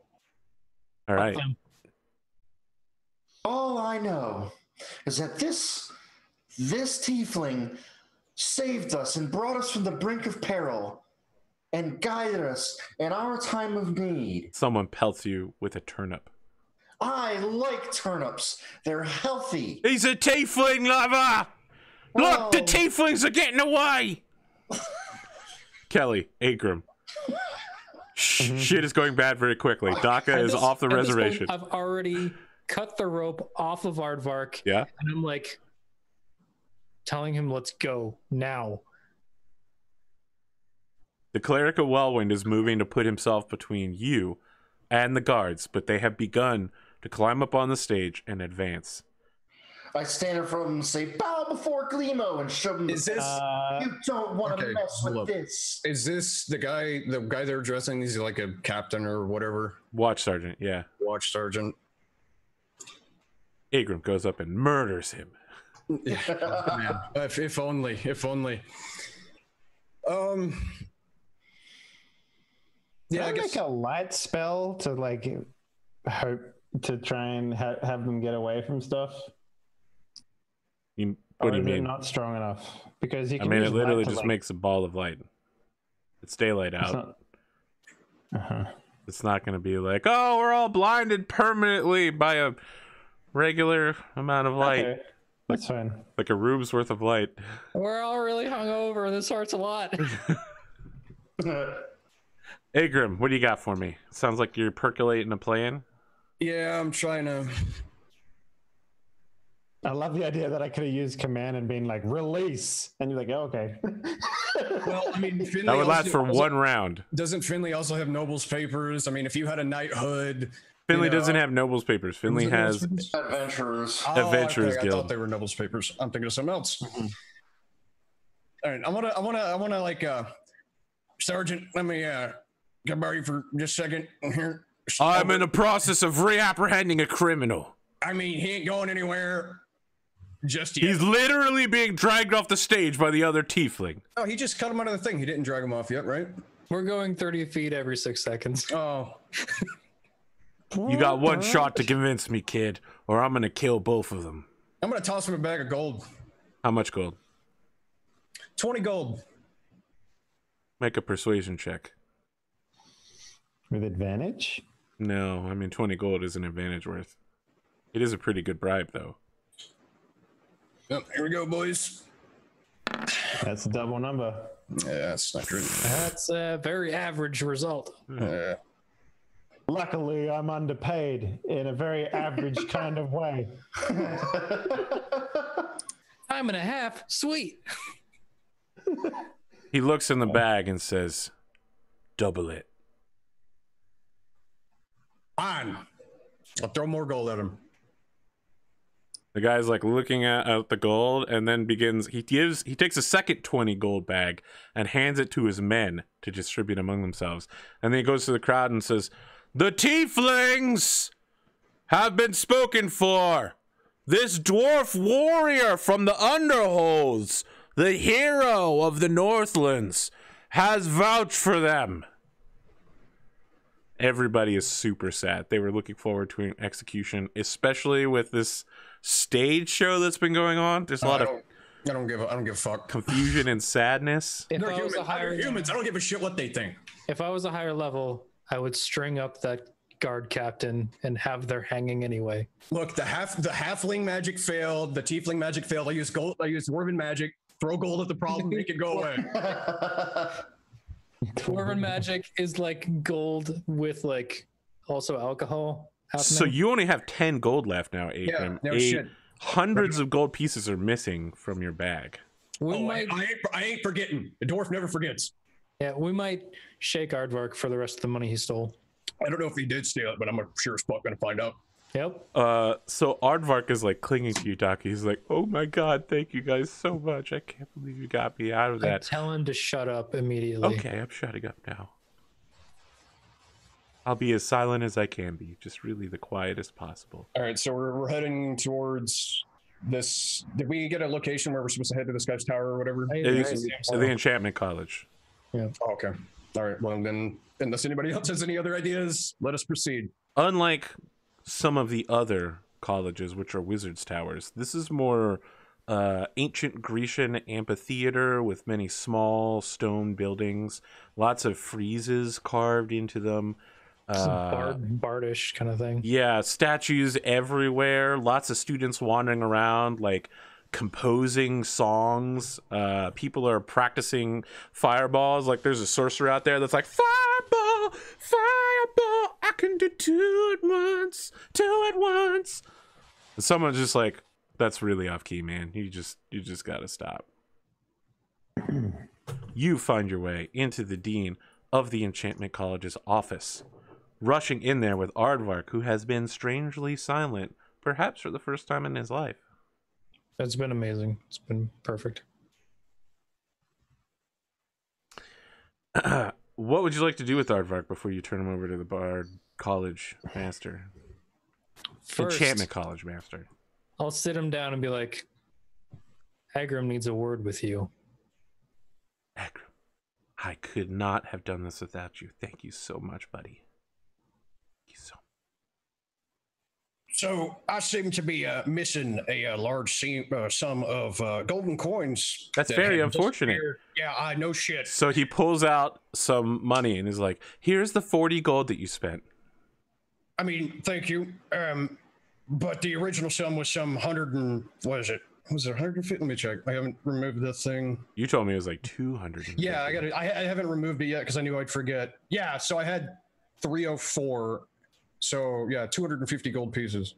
All right. All I know is that this tiefling saved us and brought us from the brink of peril and guided us in our time of need. Someone pelts you with a turnip. I like turnips. They're healthy. He's a tiefling lover. Look, the tieflings are getting away. Kelly, Agram. Shit is going bad very quickly. Daka is off the reservation. I've already cut the rope off of Aardvark. Yeah. And I'm like telling him, let's go now. The cleric of Wellwind is moving to put himself between you and the guards, but they have begun to climb up on the stage and advance. I stand in front of them and say, bow before Glimo, and show them. Is this? You don't want to mess with this. Is this the guy they're addressing? Is he like a captain or whatever? Watch sergeant, yeah. Watch sergeant. Agram goes up and murders him. If only. Yeah, I make a light spell to like hope to try and have them get away from stuff. What do you mean? Not strong enough because you can. It literally just makes a ball of light. It's daylight out. It's not going to be like, oh, we're all blinded permanently by a regular amount of light. Okay. That's fine. Like a room's worth of light. We're all really hungover. This hurts a lot. Agram, what do you got for me? Sounds like you're percolating a plan. Yeah, I'm trying to. I love the idea that I could have used command and been like, release. And you're like, oh, okay. Well, I mean, Finley that would last for one round. Doesn't Finley also have Noble's papers? I mean, if you had a knighthood. Finley doesn't have Noble's papers. Finley has Adventurers. Adventurers Guild. I thought they were Noble's papers. I'm thinking of something else. Mm-hmm. All right, I want to like, Sergeant, let me, can I borrow you for just a second here? I'm in the process of reapprehending a criminal. I mean, he ain't going anywhere just yet. He's literally being dragged off the stage by the other tiefling. Oh, he just cut him out of the thing. He didn't drag him off yet, right? We're going 30 feet every 6 seconds. Oh. You got one shot to convince me, kid, or I'm going to kill both of them. I'm going to toss him a bag of gold. How much gold? 20 gold. Make a persuasion check. With advantage? No, I mean 20 gold is an advantage worth. It is a pretty good bribe, though. Oh, here we go, boys. That's a double number. Yeah, that's not good. That's a very average result. Yeah. Luckily, I'm underpaid in a very average kind of way. Time and a half, sweet. He looks in the bag and says, double it. Fine. I'll throw more gold at him. The guy's like looking at the gold and then he takes a second 20 gold bag and hands it to his men to distribute among themselves. And then he goes to the crowd and says, the tieflings have been spoken for. This dwarf warrior from the Underholds, the hero of the Northlands, has vouched for them. Everybody is super sad. They were looking forward to an execution, especially with this stage show that's been going on. There's a lot of I don't give a fuck. Confusion and sadness. If They're I was humans. I don't give a shit what they think. If I was a higher level, I would string up that guard captain and have their hanging anyway. Look, the halfling magic failed. The tiefling magic failed. I used gold. I used dwarven magic. Throw gold at the problem, make it go away. Dwarven magic is like gold with like also alcohol happening. So you only have 10 gold left now, Akram. Yeah, no shit. Hundreds of gold pieces are missing from your bag. I ain't forgetting. The dwarf never forgets. Yeah, we might shake Aardvark for the rest of the money he stole. I don't know if he did steal it, but I'm sure as fuck gonna find out. Yep. So Aardvark is like clinging to you, Doc. He's like, "Oh my god, thank you guys so much. I can't believe you got me out of that." Tell him to shut up immediately. Okay, I'm shutting up now. I'll be as silent as I can be, just really the quietest possible. All right, so we're heading towards this. Did we get a location where we're supposed to head to this guy's tower or whatever? The Enchantment College. Yeah. Oh, okay. All right. Well, then, unless anybody else has any other ideas, let us proceed. Unlike some of the other colleges, which are wizards' towers, this is more ancient Grecian amphitheater with many small stone buildings, lots of friezes carved into them. Bardish kind of thing. Yeah, statues everywhere, lots of students wandering around, like composing songs. People are practicing fireballs. Like there's a sorcerer out there that's like, fireball, fireball, I can do two at once. And someone's just like, that's really off key, man. You just gotta stop. You find your way into the dean of the Enchantment College's office, rushing in there with Aardvark, who has been strangely silent, perhaps for the first time in his life. It's been amazing. It's been perfect. What would you like to do with Aardvark before you turn him over to the Bard College Master? First, Enchantment College Master. I'll sit him down and be like, Agram needs a word with you. Agram, I could not have done this without you. Thank you so much, buddy. Thank you so much. So I seem to be missing a large sum of golden coins. That's very unfortunate. Yeah, I know shit. So he pulls out some money and is like, here's the 40 gold that you spent. I mean, thank you. But the original sum was some 100 and, what is it? Was it 150? Let me check. I haven't removed this thing. You told me it was like 200. Yeah, I haven't removed it yet because I knew I'd forget. Yeah, so I had 304. So yeah, 250 gold pieces.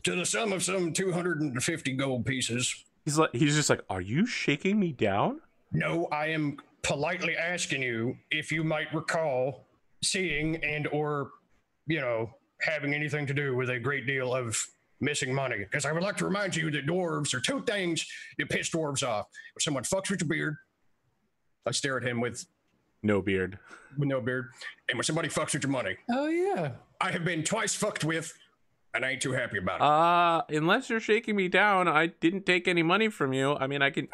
To the sum of some 250 gold pieces. He's just like, are you shaking me down? No, I am politely asking you if you might recall seeing and or, having anything to do with a great deal of missing money. Because I would like to remind you that dwarves are two things that piss dwarves off. When someone fucks with your beard, I stare at him with no beard. With no beard. And when somebody fucks with your money. Oh, yeah. I have been twice fucked with, and I ain't too happy about it. Unless you're shaking me down, I didn't take any money from you. I don't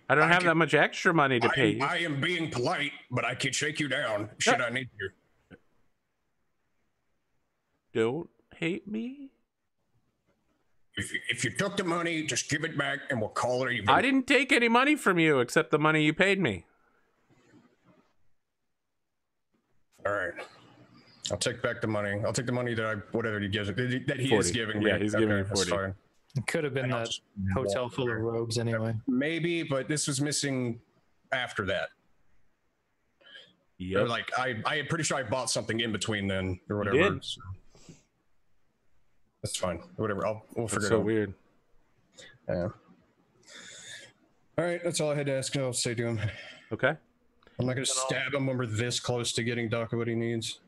have that much extra money to pay you. I am being polite, but I can shake you down should I need you. Don't hate me. If you took the money, just give it back and we'll call it even. I didn't take any money from you except the money you paid me. All right. I'll take back the money. I'll take the money that whatever he gives, that he 40. is giving me. Yeah, he's giving me 40. Fine. It could have been that hotel full of rogues anyway. Maybe, but this was missing after that. Yeah. Like I am pretty sure I bought something in between then or whatever. You did? So. That's fine. Whatever. We'll figure it out. So weird. Yeah. All right. That's all I had to ask. I'll say to him. Okay. I'm not going to stab him when we're this close to getting Doc what he needs.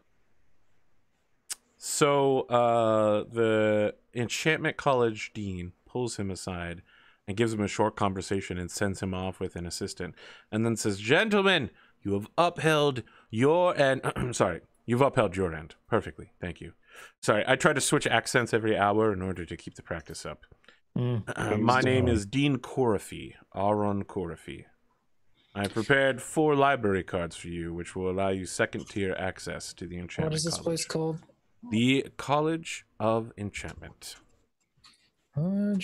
So the Enchantment College dean pulls him aside and gives him a short conversation and sends him off with an assistant, and then says, "Gentlemen, you have upheld your end." You've upheld your end perfectly. Thank you. Sorry, I try to switch accents every hour in order to keep the practice up. My name is Dean Corafi, Aaron Corafi. I prepared 4 library cards for you, which will allow you second-tier access to the Enchantment College. What is this place called? The College of Enchantment.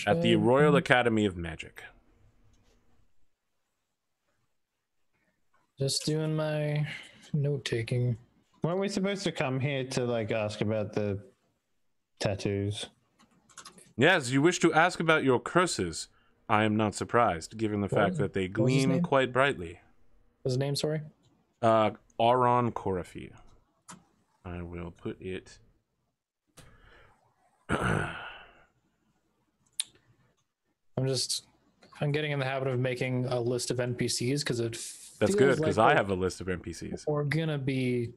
At the Royal Academy of Magic. Just doing my note-taking. Weren't we supposed to come here to ask about the tattoos? Yes, you wish to ask about your curses. I am not surprised, given the fact that they gleam quite brightly. What's his name, sorry? Auron Korafi. I will put it... I'm getting in the habit of making a list of NPCs because that's good, because I have a list of NPCs. We're gonna be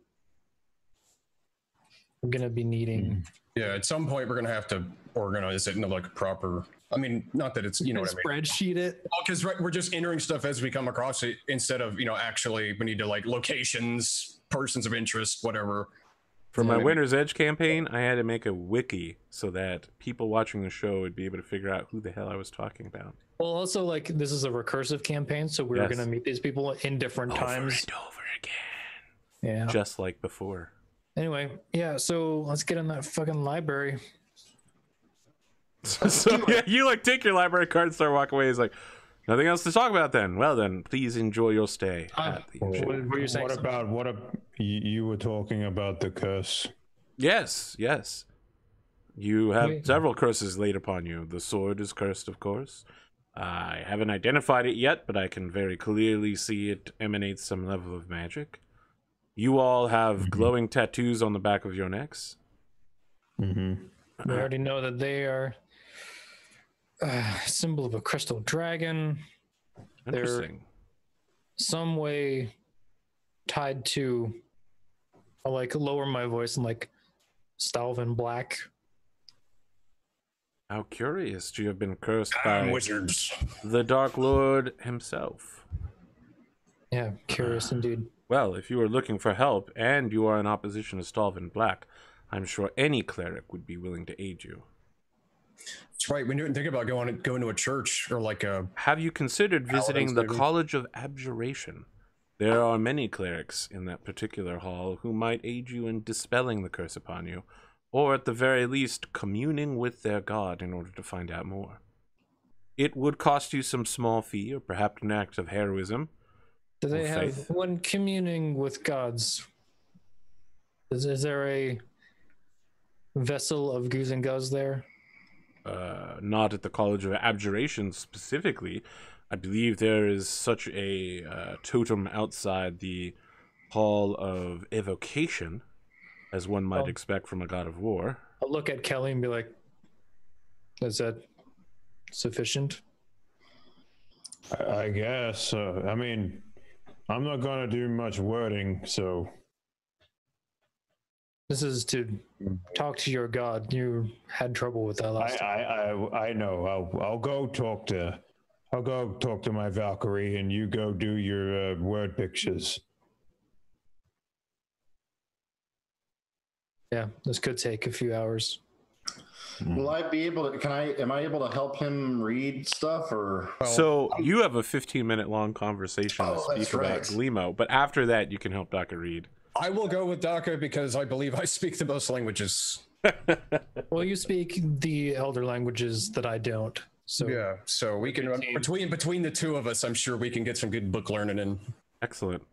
needing. Yeah, at some point we're gonna have to organize it into like a proper. I mean, not that it's, you know what I mean. Spreadsheet it. Well, because we're just entering stuff as we come across it instead of, actually we need to like locations, persons of interest, whatever. For my Winter's Edge campaign, I had to make a wiki so that people watching the show would be able to figure out who the hell I was talking about. Well, also, like, this is a recursive campaign, so we're going to meet these people in different times. Over again. Yeah. Just like before. Anyway, yeah, so let's get in that fucking library. So yeah, you like take your library card and start walking away. He's like, nothing else to talk about then. Well then, please enjoy your stay. What were you saying? You were talking about the curse? Yes. You have several curses laid upon you. The sword is cursed, of course. I haven't identified it yet, but I can very clearly see it emanates some level of magic. You all have glowing tattoos on the back of your necks. We already know that they are a symbol of a crystal dragon. Interesting. They're some way tied to, I'll like lower my voice and like Stalvin Black. How curious. You have been cursed by wizards. The Dark Lord himself. Yeah, curious indeed. Well, if you are looking for help and you are in opposition to Stalvin Black, I'm sure any cleric would be willing to aid you. That's right. We didn't think about going to a church or like a... Have you considered visiting the College of Abjuration? There are many clerics in that particular hall who might aid you in dispelling the curse upon you, or at the very least, communing with their god in order to find out more. It would cost you some small fee, or perhaps an act of heroism. Do they have, when communing with gods, is there a vessel of goose and guz there? Not at the College of Abjuration specifically. I believe there is such a totem outside the Hall of Evocation, as one might expect from a god of war. I'll look at Kelly and be like, is that sufficient? I guess. I mean, I'm not going to do much wording, so... This is to talk to your god. You had trouble with that last time. I know. I'll go talk to my Valkyrie, and you go do your word pictures. Yeah, this could take a few hours. Will I be able to? Am I able to help him read stuff or? So you have a 15-minute long conversation to speak about Glimo, but after that you can help Daka read. I will go with Daka because I believe I speak the most languages. Well, you speak the elder languages that I don't. So yeah, so we can between the two of us, I'm sure we can get some good book learning in. Excellent.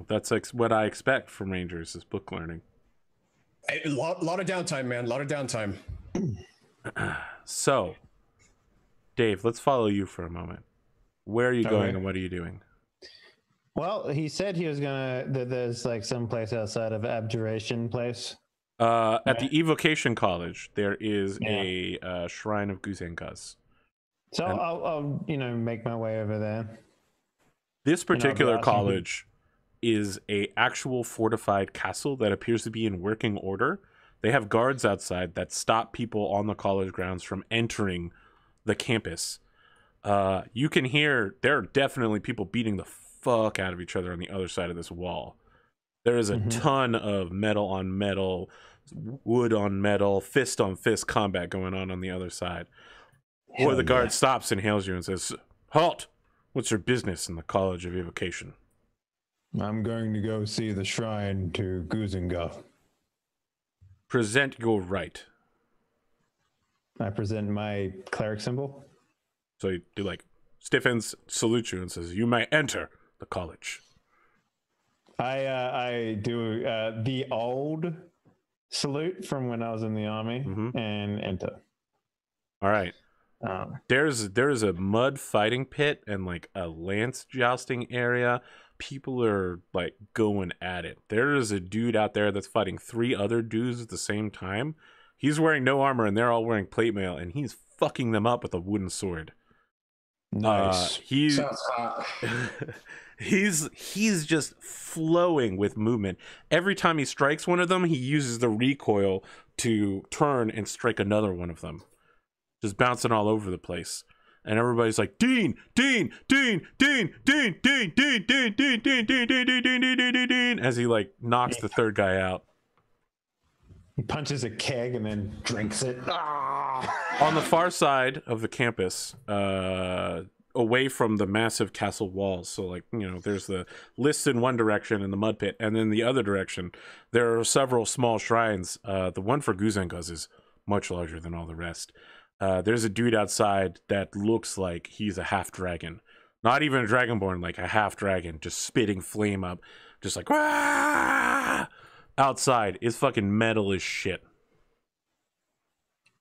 That's like what I expect from Rangers is book learning. A lot of downtime, man. A lot of downtime. So, Dave, let's follow you for a moment. Where are you going and what are you doing? Well, he said he was there's like some place outside of Abjuration place. At the Evocation College, there is a shrine of Guzengaz. So I'll make my way over there. This particular college is a actual fortified castle that appears to be in working order. They have guards outside that stop people on the college grounds from entering the campus. You can hear there are definitely people beating the fuck out of each other on the other side of this wall. There is a ton of metal on metal, wood on metal, fist on fist combat going on the other side. Or the guard stops and hails you and says, "Halt! What's your business in the College of Evocation?" I'm going to go see the shrine to Guzenga. Present your right. I present my cleric symbol. So he like stiffens, salutes you, and says, "You may enter the college." I do the old salute from when I was in the army and enter. All right. There's a mud fighting pit and like a lance jousting area. People are like going at it. There is a dude out there that's fighting 3 other dudes at the same time. He's wearing no armor and they're all wearing plate mail, and he's fucking them up with a wooden sword. Nice. Sounds hot. He's just flowing with movement. Every time he strikes one of them, he uses the recoil to turn and strike another one of them. Just bouncing all over the place. And everybody's like, Dean, Dean, Dean, Dean, Dean, Dean, Dean, Dean, Dean, Dean, Dean, Dean, Dean, Dean, Dean, Dean, as he like knocks the third guy out. He punches a keg and then drinks it. On the far side of the campus, away from the massive castle walls, so like, you know, there's the lists in one direction and the mud pit, and then the other direction there are several small shrines. The one for Guzenguz is much larger than all the rest. There's a dude outside that looks like he's a half dragon, not even a dragonborn, like a half dragon, just spitting flame up, just like Wah! Outside is fucking metal as shit.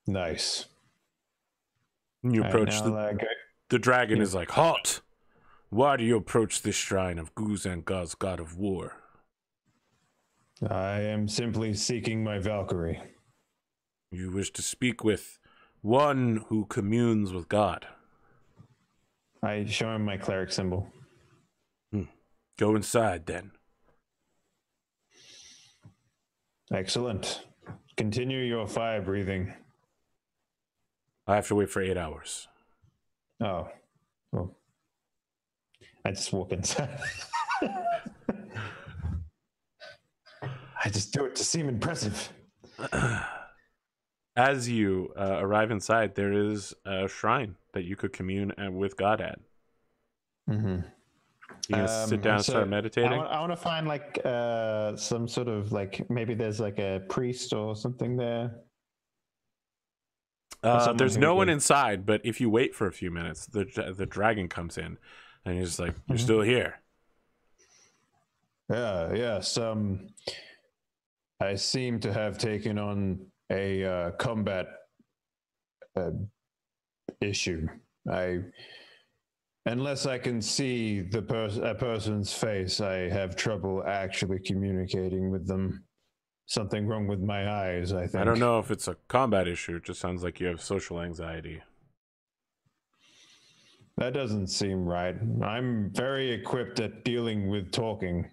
Nice. You approach the dragon is like, halt! Why do you approach this shrine of Guzenguz, god of war? I am simply seeking my Valkyrie. You wish to speak with one who communes with God. I show him my cleric symbol. Go inside then. Excellent. Continue your fire breathing. I have to wait for 8 hours. Oh. Well, I just walk inside. I just do it to seem impressive. As you arrive inside, there is a shrine that you could commune with God at. Mm-hmm. You can sit down and start meditating. I want to find like some sort of like, maybe there's like a priest or something there. There's no one inside, but if you wait for a few minutes, the dragon comes in, and he's like, "You're still here." Yeah, yes. I seem to have taken on a combat issue. Unless I can see a person's face, I have trouble actually communicating with them. Something wrong with my eyes, I think. I don't know if it's a combat issue. It just sounds like you have social anxiety. That doesn't seem right. I'm very equipped at dealing with talking.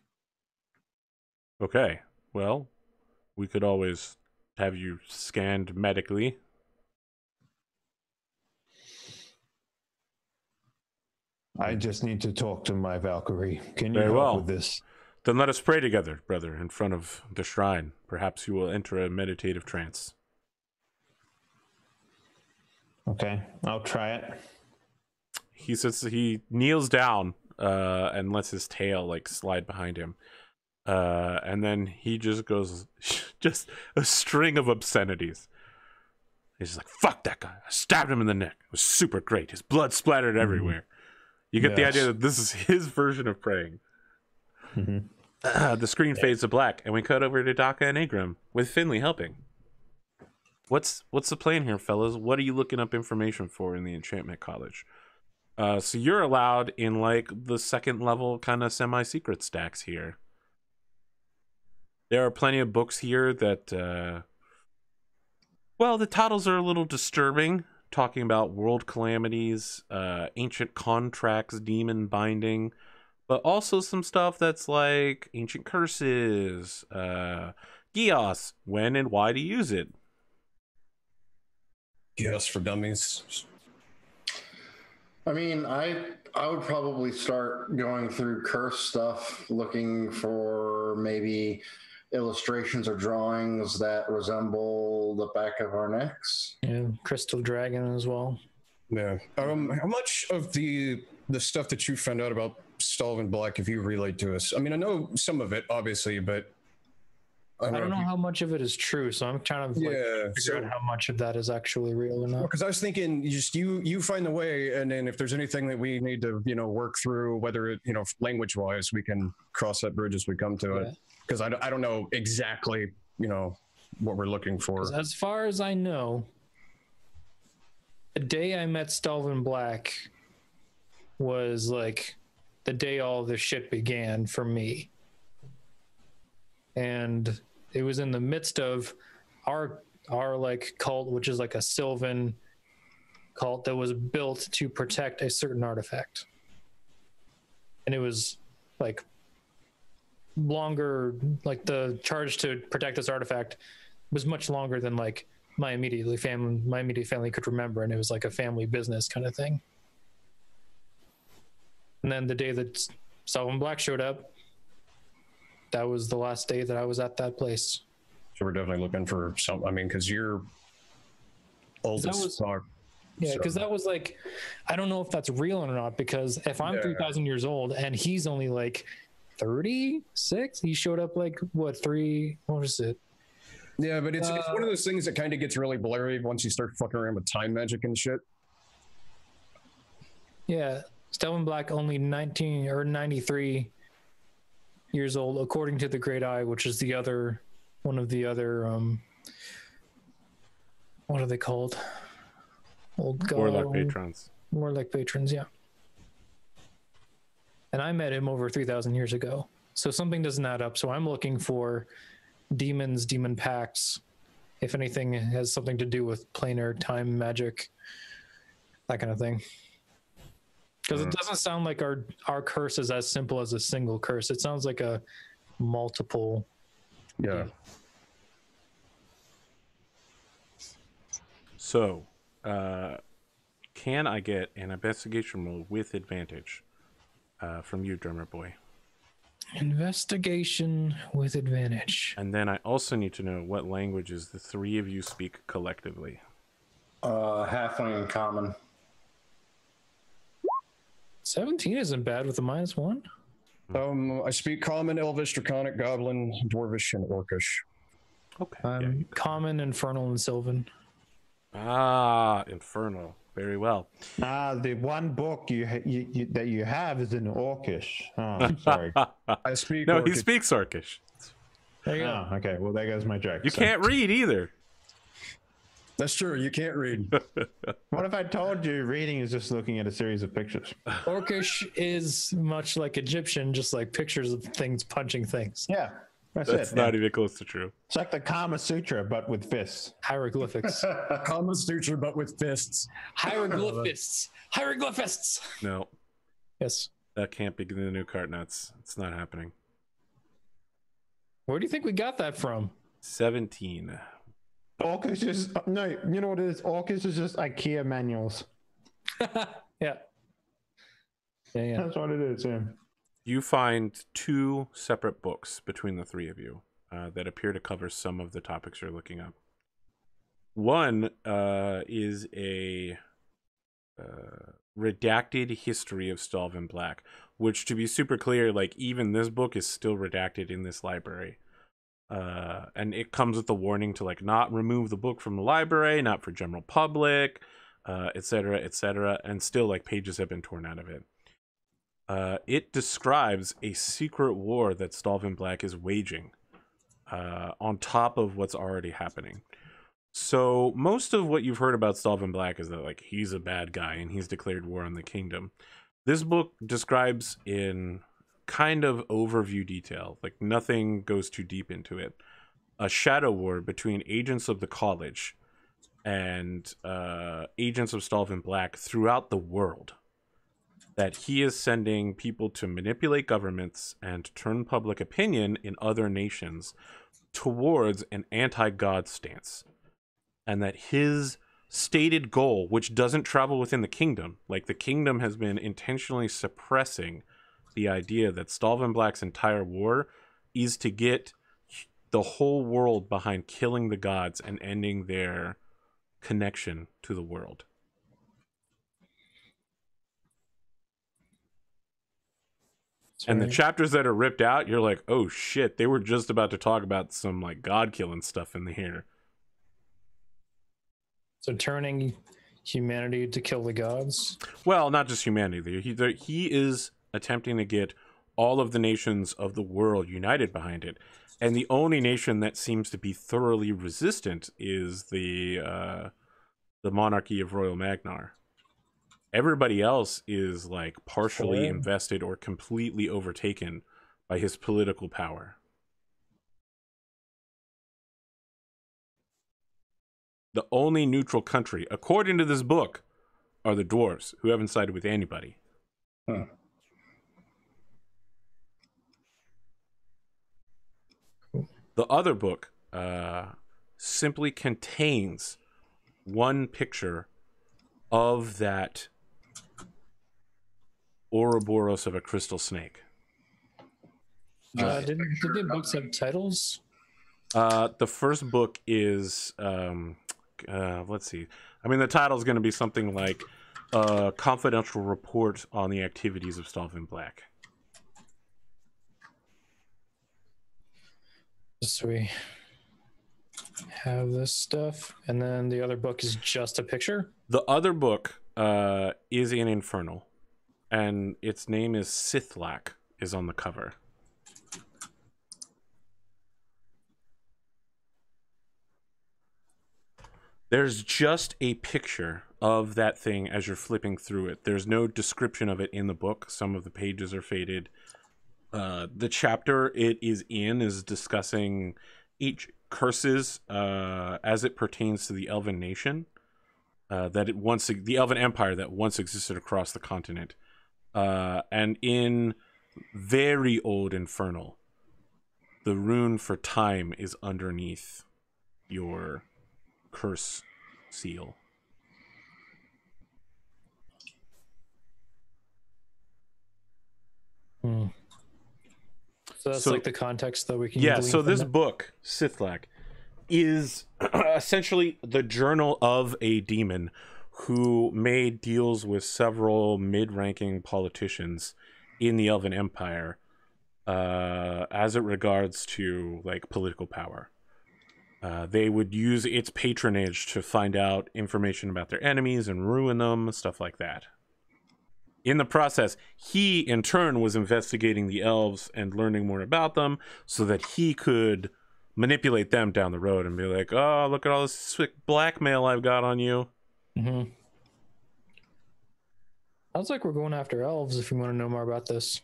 Okay, well, we could always have you scanned medically. I just need to talk to my Valkyrie. Can you Very help well. with this? Then let us pray together, brother, in front of the shrine. Perhaps you will enter a meditative trance. Okay, I'll try it. He kneels down and lets his tail like slide behind him. And then he just goes, just a string of obscenities. He's just like, fuck that guy. I stabbed him in the neck. It was super great. His blood splattered everywhere. You get the idea that this is his version of praying. The screen fades to black, and we cut over to Daka and Agram, with Finley helping. What's the plan here, fellas? What are you looking up information for in the Enchantment College? So you're allowed in, like, the second level kind of semi-secret stacks here. There are plenty of books here that, well, the titles are a little disturbing, talking about world calamities, ancient contracts, demon binding, but also some stuff that's like ancient curses, Geos, when and why to use it. Geos for dummies. I mean, I would probably start going through curse stuff, looking for maybe illustrations or drawings that resemble the back of our necks. Yeah, crystal dragon as well. Yeah. How much of the stuff that you found out about Stalvin Black have you relayed to us? I mean, I know some of it, obviously, but I don't know how much of it is true, so I'm trying to figure out how much of that is actually real or not. Because I was thinking, you find the way, and then if there's anything that we need to, work through, whether it, language-wise, we can cross that bridge as we come to it. Because I don't know exactly, what we're looking for. As far as I know, the day I met Stalvin Black was like the day all this shit began for me. And it was in the midst of our like cult, which is like a Sylvan cult that was built to protect a certain artifact. And it was like longer, like the charge to protect this artifact was much longer than like my immediate family could remember, and it was like a family business kind of thing. And then the day that Stalvin Black showed up, that was the last day that I was at that place. So we're definitely looking for some. I mean, because you're old as fuck. Yeah, because that was like, I don't know if that's real or not. Because if I'm 3,000 years old and he's only like 36, he showed up like what was it? Yeah, but it's one of those things that kind of gets really blurry once you start fucking around with time magic and shit. Yeah, Stalvin Black only 19 or 93 years old, according to the Great Eye, which is the other one of the other what are they called? Old Warlock patrons. Warlock patrons, yeah. And I met him over 3,000 years ago, so something doesn't add up. So I'm looking for demons, demon pacts, if anything has something to do with planar time magic, that kind of thing. Because it doesn't sound like our curse is as simple as a single curse. It sounds like a multiple. Yeah. So, can I get an investigation roll with advantage from you, Drumurboy? Investigation with advantage. And then I also need to know what languages the three of you speak collectively. Halfling and common. 17 isn't bad with a -1. I speak Common, Elvish, Draconic, Goblin, Dwarvish, and Orcish. Okay. Common, Infernal, and Sylvan. Ah, Infernal. Very well. The one book that you have is in Orcish. Oh, sorry. I speak. No, Orcish. he speaks Orcish. There you go. Oh, okay. Well, there goes my joke. You can't read either. That's true. You can't read. What if I told you reading is just looking at a series of pictures? Orcish is much like Egyptian, just like pictures of things punching things. Yeah, That's not even close to true. It's like the Kama Sutra, but with fists. Hieroglyphics. Kama Sutra, but with fists. Hieroglyphists. Hieroglyphists. No, Yes. that can't be the new cart nuts. It's not happening. Where do you think we got that from? 17. Orcish is no. You know what it is? Orcish is just IKEA manuals. Yeah. Yeah. That's what it is. Yeah. You find two separate books between the three of you that appear to cover some of the topics you're looking up. One is a redacted history of Stalvin Black, which, to be super clear, like even this book is still redacted in this library. And it comes with a warning to like not remove the book from the library, not for general public, etc., etc. And still, like, pages have been torn out of it. It describes a secret war that Stalvin Black is waging on top of what's already happening. So most of what you've heard about Stalvin Black is that like he's a bad guy and he's declared war on the kingdom. This book describes in kind of overview detail, like nothing goes too deep into it, a shadow war between agents of the college and agents of Stalvin Black throughout the world, that he is sending people to manipulate governments and turn public opinion in other nations towards an anti-God stance, and that his stated goal, which doesn't travel within the kingdom, like the kingdom has been intentionally suppressing the idea that Stalvin Black's entire war is to get the whole world behind killing the gods and ending their connection to the world. And the chapters that are ripped out, you're like, oh shit, they were just about to talk about some like god killing stuff in here. So turning humanity to kill the gods? Well, not just humanity. He is attempting to get all of the nations of the world united behind it. And the only nation that seems to be thoroughly resistant is the the monarchy of Royal Magnar. Everybody else is like partially invested or completely overtaken by his political power. The only neutral country, according to this book, are the dwarves, who haven't sided with anybody. Huh. The other book simply contains one picture of that Ouroboros of a crystal snake. Did the books have titles? The first book is, let's see. I mean, the title is going to be something like Confidential Report on the Activities of Stalvin Black. So we have this stuff, and then the other book is just a picture? The other book is in Infernal, and its name is Sithlak, is on the cover. There's just a picture of that thing as you're flipping through it. There's no description of it in the book. Some of the pages are faded. The chapter it is in is discussing each curses as it pertains to the Elven nation, the Elven Empire that once existed across the continent. And in very old Infernal, the rune for time is underneath your curse seal. So that's like the context that we can so this book, Sithlak, is essentially the journal of a demon who made deals with several mid-ranking politicians in the Elven Empire as it regards to like political power. They would use its patronage to find out information about their enemies and ruin them, stuff like that. In the process, he in turn was investigating the elves and learning more about them so that he could manipulate them down the road and be like, oh, look at all this sick blackmail I've got on you. Mm-hmm. Sounds like we're going after elves if you want to know more about this.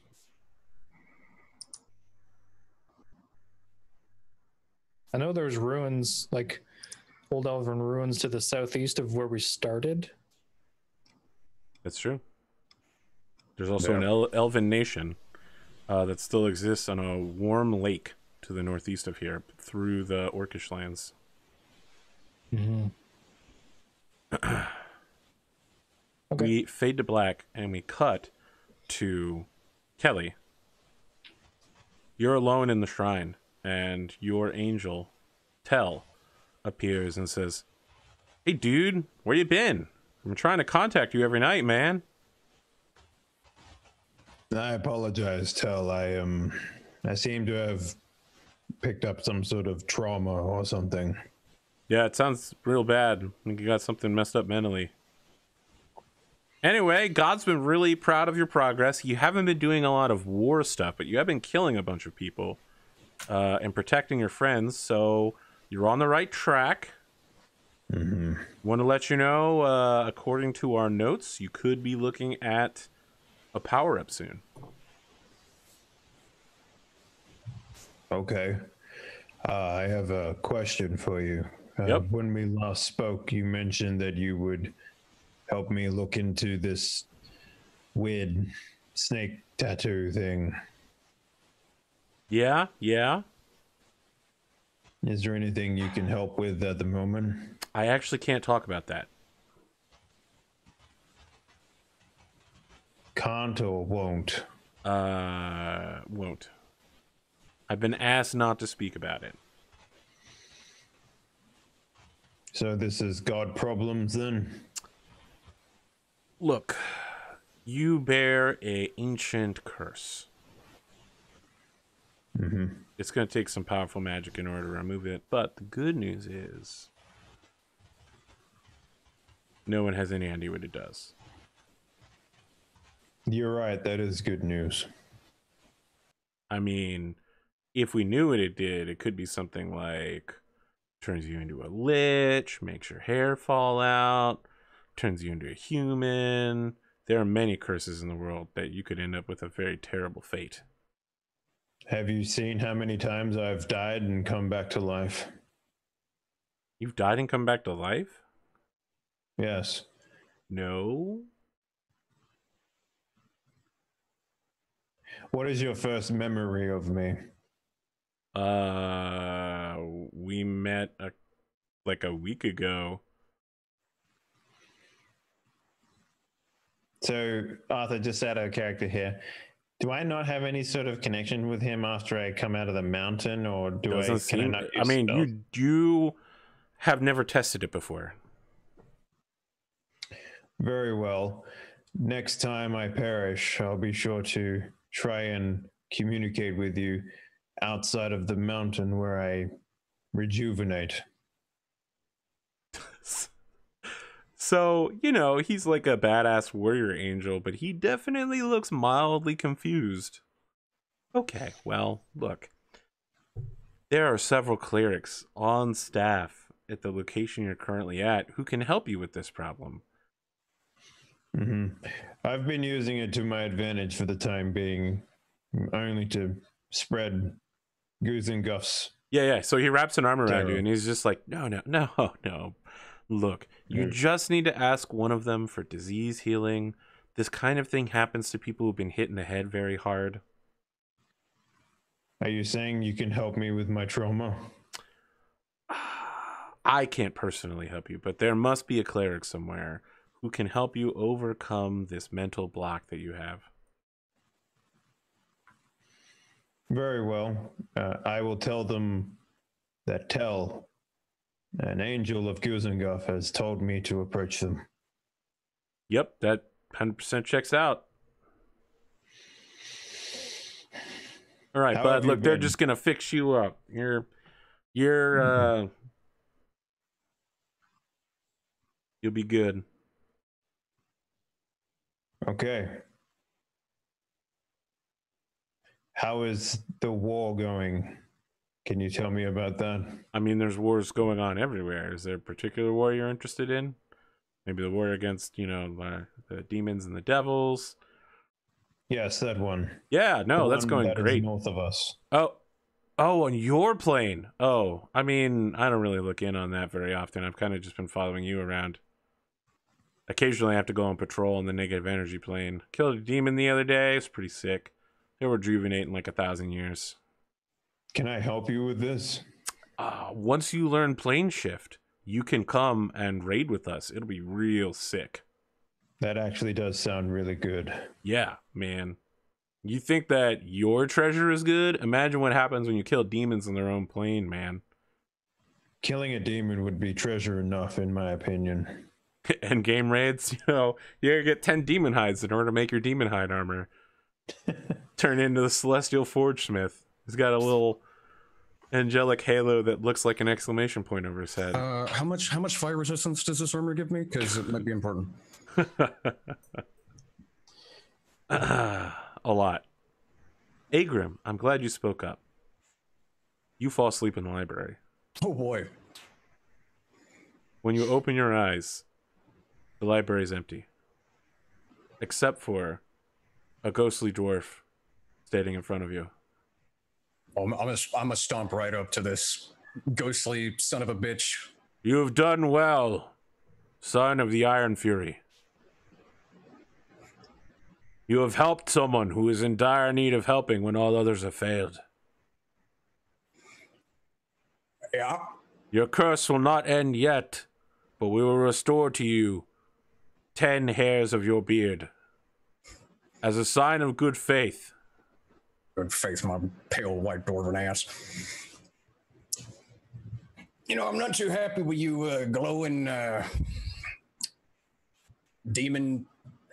I know there's ruins, like old elven ruins to the southeast of where we started. That's true. There's also an elven nation that still exists on a warm lake to the northeast of here through the Orcish lands. Mm-hmm. Okay. We fade to black and we cut to Kelly. You're alone in the shrine, and your angel, Tell, appears and says, "Hey, dude, where you been? I'm trying to contact you every night, man." I apologize, Tell. I seem to have picked up some sort of trauma or something. Yeah, it sounds real bad. I think you got something messed up mentally. Anyway, God's been really proud of your progress. You haven't been doing a lot of war stuff, but you have been killing a bunch of people and protecting your friends, so you're on the right track. Mm-hmm. Want to let you know, according to our notes, you could be looking at a power-up soon. Okay. I have a question for you. Yep. When we last spoke, you mentioned that you would help me look into this weird snake tattoo thing. Yeah. Is there anything you can help with at the moment? I actually can't talk about that. Can't or won't? Won't. I've been asked not to speak about it. So this is God problems then? Look, you bear a ancient curse. Mm-hmm. It's going to take some powerful magic in order to remove it, but the good news is no one has any idea what it does. You're right, that is good news. I mean, if we knew what it did, it could be something like turns you into a lich, makes your hair fall out, turns you into a human. There are many curses in the world that you could end up with a very terrible fate. Have you seen how many times I've died and come back to life? You've died and come back to life? Yes. No. What is your first memory of me? We met like a week ago. So, Arthur, just out of character here, do I not have any sort of connection with him after I come out of the mountain, or can I not use stealth? you have never tested it before. Very well. Next time I perish, I'll be sure to try and communicate with you outside of the mountain where I rejuvenate. So, he's like a badass warrior angel, but he definitely looks mildly confused. Okay, well, look. There are several clerics on staff at the location you're currently at who can help you with this problem. Mm-hmm. I've been using it to my advantage for the time being, only to spread goose and guffs. Yeah. So he wraps an arm around you, and he's just like, no. Look, you just need to ask one of them for disease healing. This kind of thing happens to people who've been hit in the head very hard. Are you saying you can help me with my trauma? I can't personally help you, but there must be a cleric somewhere who can help you overcome this mental block that you have. Very well. I will tell them that an angel of Guzengov, has told me to approach them. Yep, that 100% checks out. All right, bud, look, they're just going to fix you up. You'll be good. Okay. How is the war going? Can you tell me about that? I mean, there's wars going on everywhere. Is there a particular war you're interested in? Maybe the war against, the demons and the devils. Yes, that one. Yeah, no, that's going great. North of us. Oh, on your plane. Oh, I mean, I don't really look in on that very often. I've kind of just been following you around. Occasionally I have to go on patrol on the negative energy plane. Killed a demon the other day. It's pretty sick. They rejuvenate in like 1,000 years. Can I help you with this? Once you learn plane shift, you can come and raid with us. It'll be real sick. That actually does sound really good. Yeah, man. You think that your treasure is good? Imagine what happens when you kill demons on their own plane, man. Killing a demon would be treasure enough, in my opinion. And game raids, you gotta get 10 demon hides in order to make your demon hide armor. Turn into the Celestial Forge Smith. He's got a little angelic halo that looks like an exclamation point over his head. How much fire resistance does this armor give me? Because it might be important. A lot. Agrim, I'm glad you spoke up. You fall asleep in the library. Oh boy. When you open your eyes, the library is empty. Except for a ghostly dwarf standing in front of you. I'm gonna stomp right up to this ghostly son of a bitch. You have done well, son of the Iron Fury. You have helped someone who is in dire need of helping when all others have failed. Yeah. Your curse will not end yet, but we will restore to you 10 hairs of your beard as a sign of good faith. Good faith, my pale white dwarven ass. I'm not too happy with you glowing demon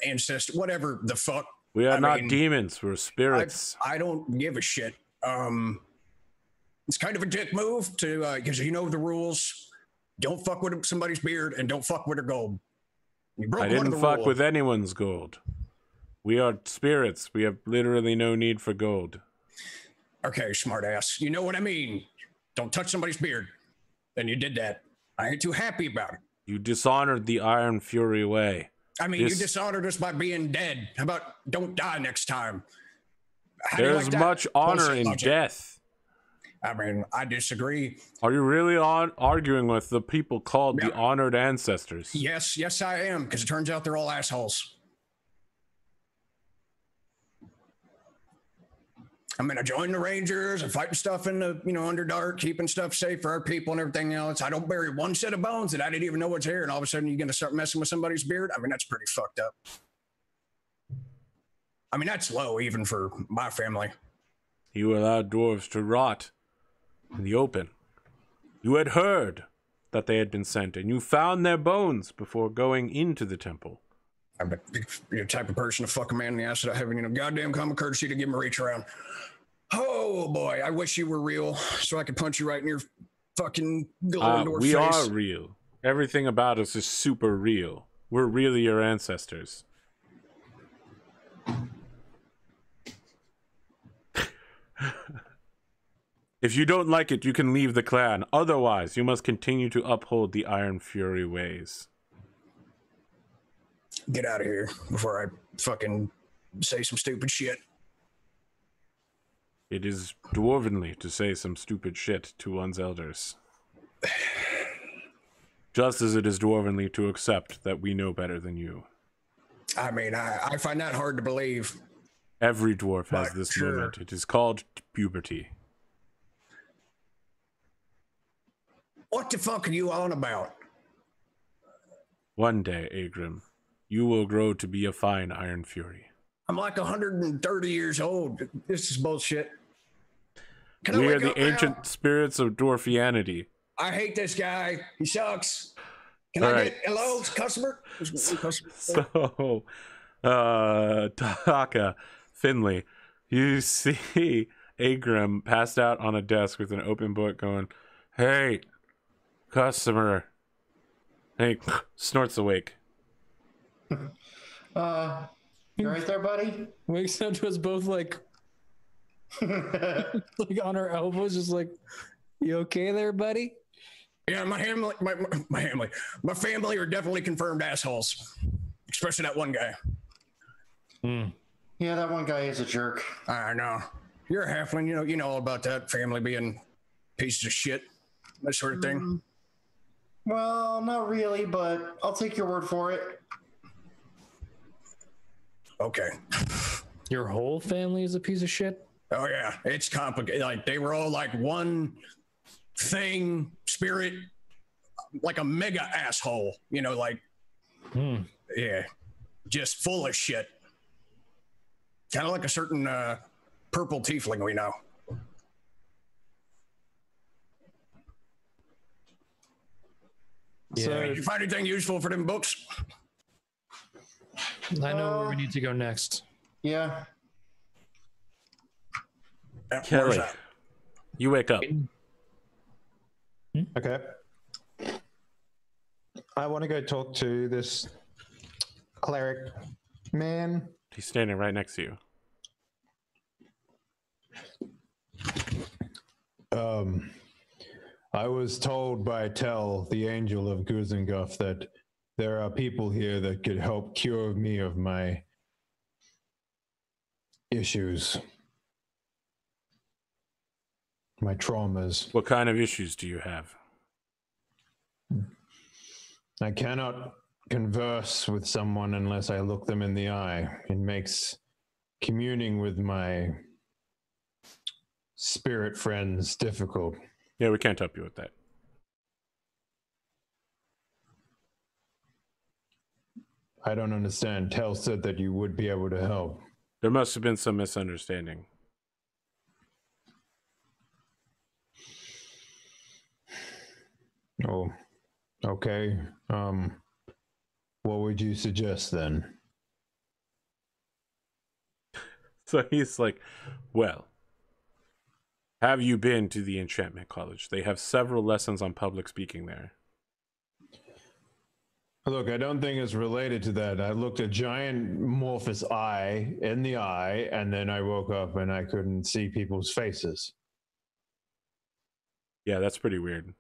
ancestor, whatever the fuck. We are not demons, we're spirits. I don't give a shit. It's kind of a dick move to, because you know the rules. Don't fuck with somebody's beard and don't fuck with their gold. You broke I didn't fuck with anyone's gold. We are spirits. We have literally no need for gold. Okay, smart ass. You know what I mean. Don't touch somebody's beard. And you did that. I ain't too happy about it. You dishonored the Iron Fury way. I mean, you dishonored us by being dead. How about don't die next time? There's much honor in death. I mean, I disagree. Are you really arguing with the people called the honored ancestors? Yes, I am, because it turns out they're all assholes. I'm gonna join the Rangers and fighting stuff in the, Underdark, keeping stuff safe for our people and everything else. I don't bury one set of bones that I didn't even know what's here, and all of a sudden you're gonna start messing with somebody's beard. I mean, that's pretty fucked up. I mean, that's low even for my family. You allowed dwarves to rot in the open. You had heard that they had been sent, and you found their bones before going into the temple. I'm the type of person to fuck a man in the ass without having, goddamn common courtesy to give him a reach around. Oh boy, I wish you were real so I could punch you right in your fucking glowing door face. We are real. Everything about us is super real. We're really your ancestors. If you don't like it, you can leave the clan. Otherwise, you must continue to uphold the Iron Fury ways. Get out of here before I fucking say some stupid shit. It is dwarvenly to say some stupid shit to one's elders. Just as it is dwarvenly to accept that we know better than you. I mean, I find that hard to believe. Every dwarf has this moment. It is called puberty. What the fuck are you on about? One day, Agrim, you will grow to be a fine Iron Fury. I'm like 130 years old. This is bullshit. We are the ancient spirits of dwarfianity. I hate this guy. He sucks. Can I get hello, customer? So, Taka, Finley, you see Agrim passed out on a desk with an open book going, "Hey, customer." Hey, snorts awake. You right there, buddy? Wakes up to us both like on our elbows, just like, "You okay there, buddy?" Yeah, my family are definitely confirmed assholes, especially that one guy. Yeah, that one guy is a jerk. I know. You're a halfling, you know all about that family being pieces of shit, that sort of thing. Well, not really, but I'll take your word for it. Okay. Your whole family is a piece of shit? Oh yeah, it's complicated. Like they were all like one thing, spirit, like a mega asshole, yeah, just full of shit. Kind of like a certain purple tiefling we know. Yeah. So, did you find anything useful for them books? I know where we need to go next. Yeah. Kelly, you wake up. Okay. I want to go talk to this cleric man. He's standing right next to you. I was told by Tel, the angel of Guzengoff, that there are people here that could help cure me of my issues, my traumas. What kind of issues do you have? I cannot converse with someone unless I look them in the eye. It makes communing with my spirit friends difficult. Yeah, we can't help you with that. I don't understand. Tel said that you would be able to help. There must have been some misunderstanding. Oh, okay. What would you suggest then? So he's like, well, have you been to the enchantment college? They have several lessons on public speaking there. Look, I don't think it's related to that. I looked a giant morphous eye in the eye, and then I woke up and I couldn't see people's faces. Yeah, that's pretty weird.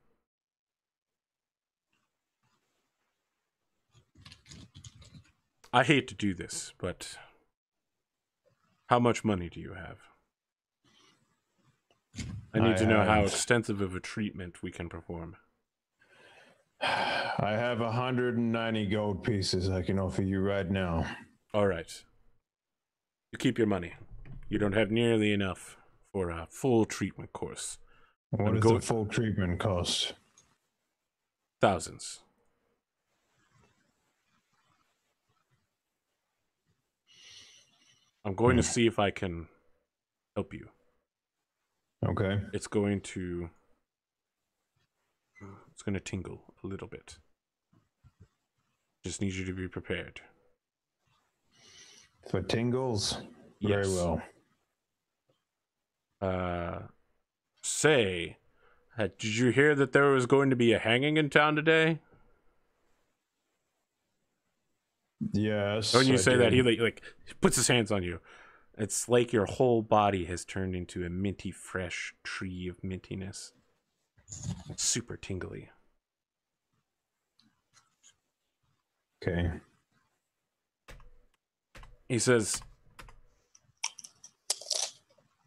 I hate to do this, but how much money do you have? I need to know how extensive of a treatment we can perform. I have 190 gold pieces I can offer you right now. All right. You keep your money. You don't have nearly enough for a full treatment course. What does a full treatment cost? Thousands. I'm going to see if I can help you. Okay. It's going to tingle a little bit. Just need you to be prepared. For tingles? Yes. Very well. Did you hear that there was going to be a hanging in town today? Yes. When you say that, he like puts his hands on you. It's like your whole body has turned into a minty fresh tree of mintiness. It's super tingly. Okay. He says,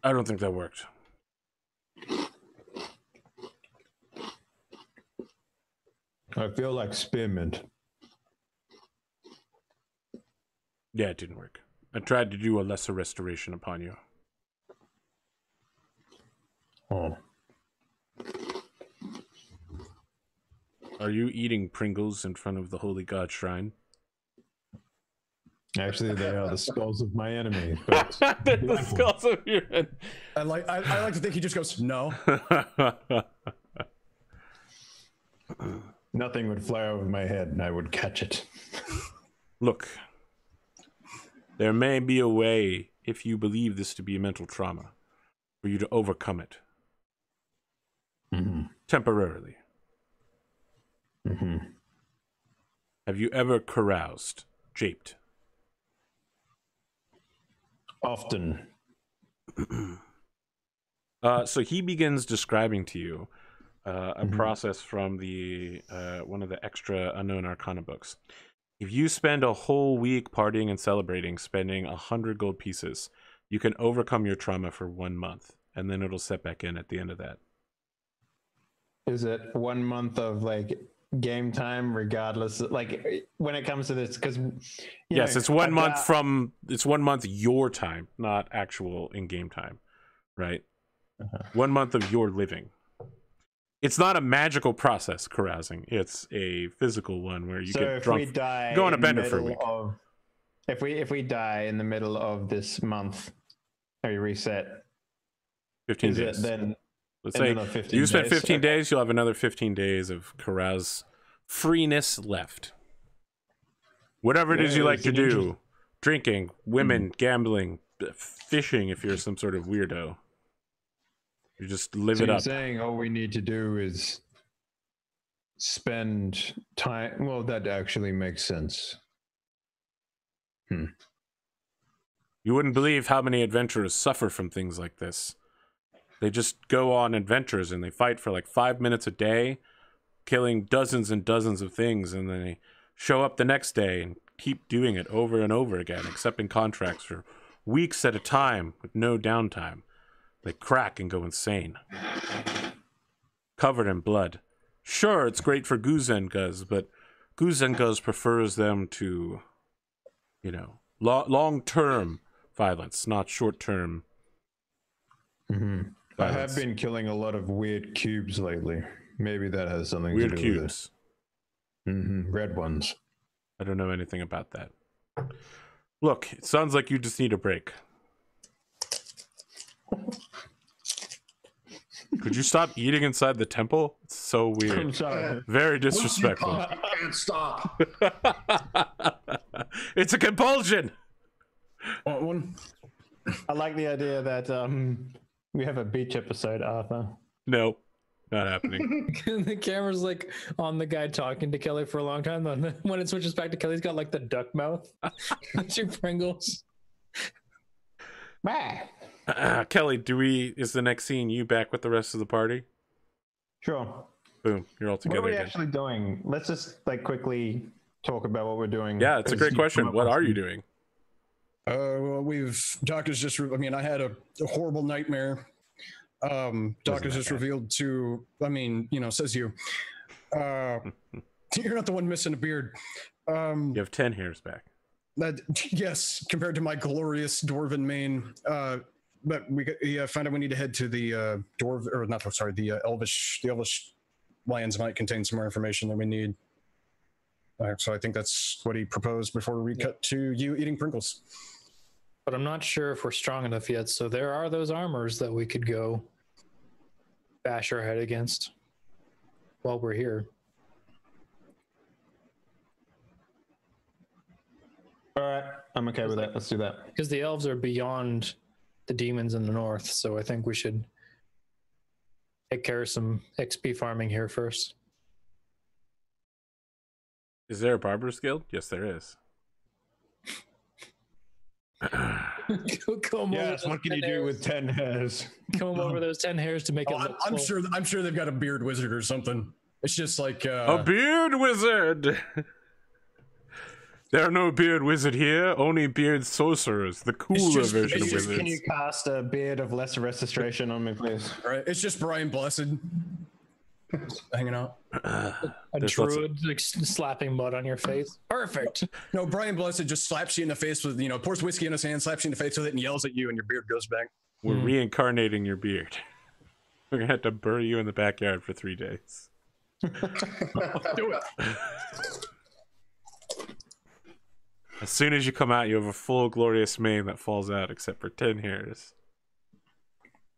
I don't think that worked. I feel like spearmint. Yeah, it didn't work. I tried to do a lesser restoration upon you. Oh. Are you eating Pringles in front of the Holy God Shrine? Actually, they are the skulls of my enemy. But They're the skulls of your enemy. I like to think he just goes, no. nothing would fly over my head and I would catch it. Look, there may be a way, if you believe this to be a mental trauma, for you to overcome it. Mm-hmm. Temporarily. Mm-hmm. Have you ever caroused, japed? Often. So he begins describing to you a process from the one of the extra Unknown Arcana books. If you spend a whole week partying and celebrating, spending 100 gold pieces, you can overcome your trauma for 1 month, and then it'll set back in at the end of that. Is it 1 month of like game time, regardless? Like when it comes to this, because yes, it's 1 month from it's 1 month your time, not actual in-game time, right? 1 month of your living. It's not a magical process, carousing. It's a physical one where you get drunk. Go on a bender for a week. If we die in the middle of this month, or you reset 15 days. Then let's say you spend 15 days, you'll have another 15 days of carouse freeness left. Whatever it is you like to do, drinking, women, gambling, fishing if you're some sort of weirdo. You just live it up. So you're saying all we need to do is spend time. Well, that actually makes sense. You wouldn't believe how many adventurers suffer from things like this. They just go on adventures and they fight for like 5 minutes a day, killing dozens and dozens of things, and then they show up the next day and keep doing it over and over again, accepting contracts for weeks at a time with no downtime. They crack and go insane. Covered in blood. Sure, it's great for Guzengas, but Guzengas prefers them to, you know, long-term violence, not short-term violence. I have been killing a lot of weird cubes lately. Maybe that has something to do cubes. with it. Red ones. I don't know anything about that. Look, it sounds like you just need a break. Could you stop eating inside the temple? It's so weird. I'm sorry. Very disrespectful. You can't stop. It's a compulsion. Want one? I like the idea that we have a beach episode, Arthur. No, not happening. The camera's like on the guy talking to Kelly for a long time. Then when it switches back to Kelly's got like the duck mouth. Two Pringles. Kelly, is the next scene you back with the rest of the party? Sure. Boom, you're all together What are we again. actually doing? Let's just like quickly talk about what we're doing? Yeah, it's a great question. What are you doing? Well, Doc has just, I mean, I had a horrible nightmare. Doc has just revealed to, I mean, you know, says you, you're not the one missing a beard. You have 10 hairs back. Yes, compared to my glorious dwarven mane. But we found out we need to head to the the Elvish lands might contain some more information that we need. So I think that's what he proposed before we cut to you eating Pringles. But I'm not sure if we're strong enough yet. So there are those armors that we could go bash our head against while we're here. All right, I'm okay with that. Let's do that. Because the elves are beyond the demons in the north, so I think we should take care of some XP farming here first. Is there a barber's guild? Yes, there is. Yes, what can you do with 10 hairs? Comb over those 10 hairs to make it look I'm sure they've got a beard wizard or something. It's just like a beard wizard. There are no beard wizard here, only beard sorcerers, the cooler version of wizards. Can you cast a beard of lesser restoration on me, please? All right, it's just Brian Blessed hanging out. A druid like slapping mud on your face. Perfect. No, Brian Blessed just slaps you in the face with, pours whiskey in his hand, slaps you in the face with it, and yells at you, and your beard goes back. We're reincarnating your beard. We're gonna have to bury you in the backyard for 3 days. Do it. As soon as you come out, you have a full glorious mane that falls out, except for 10 hairs.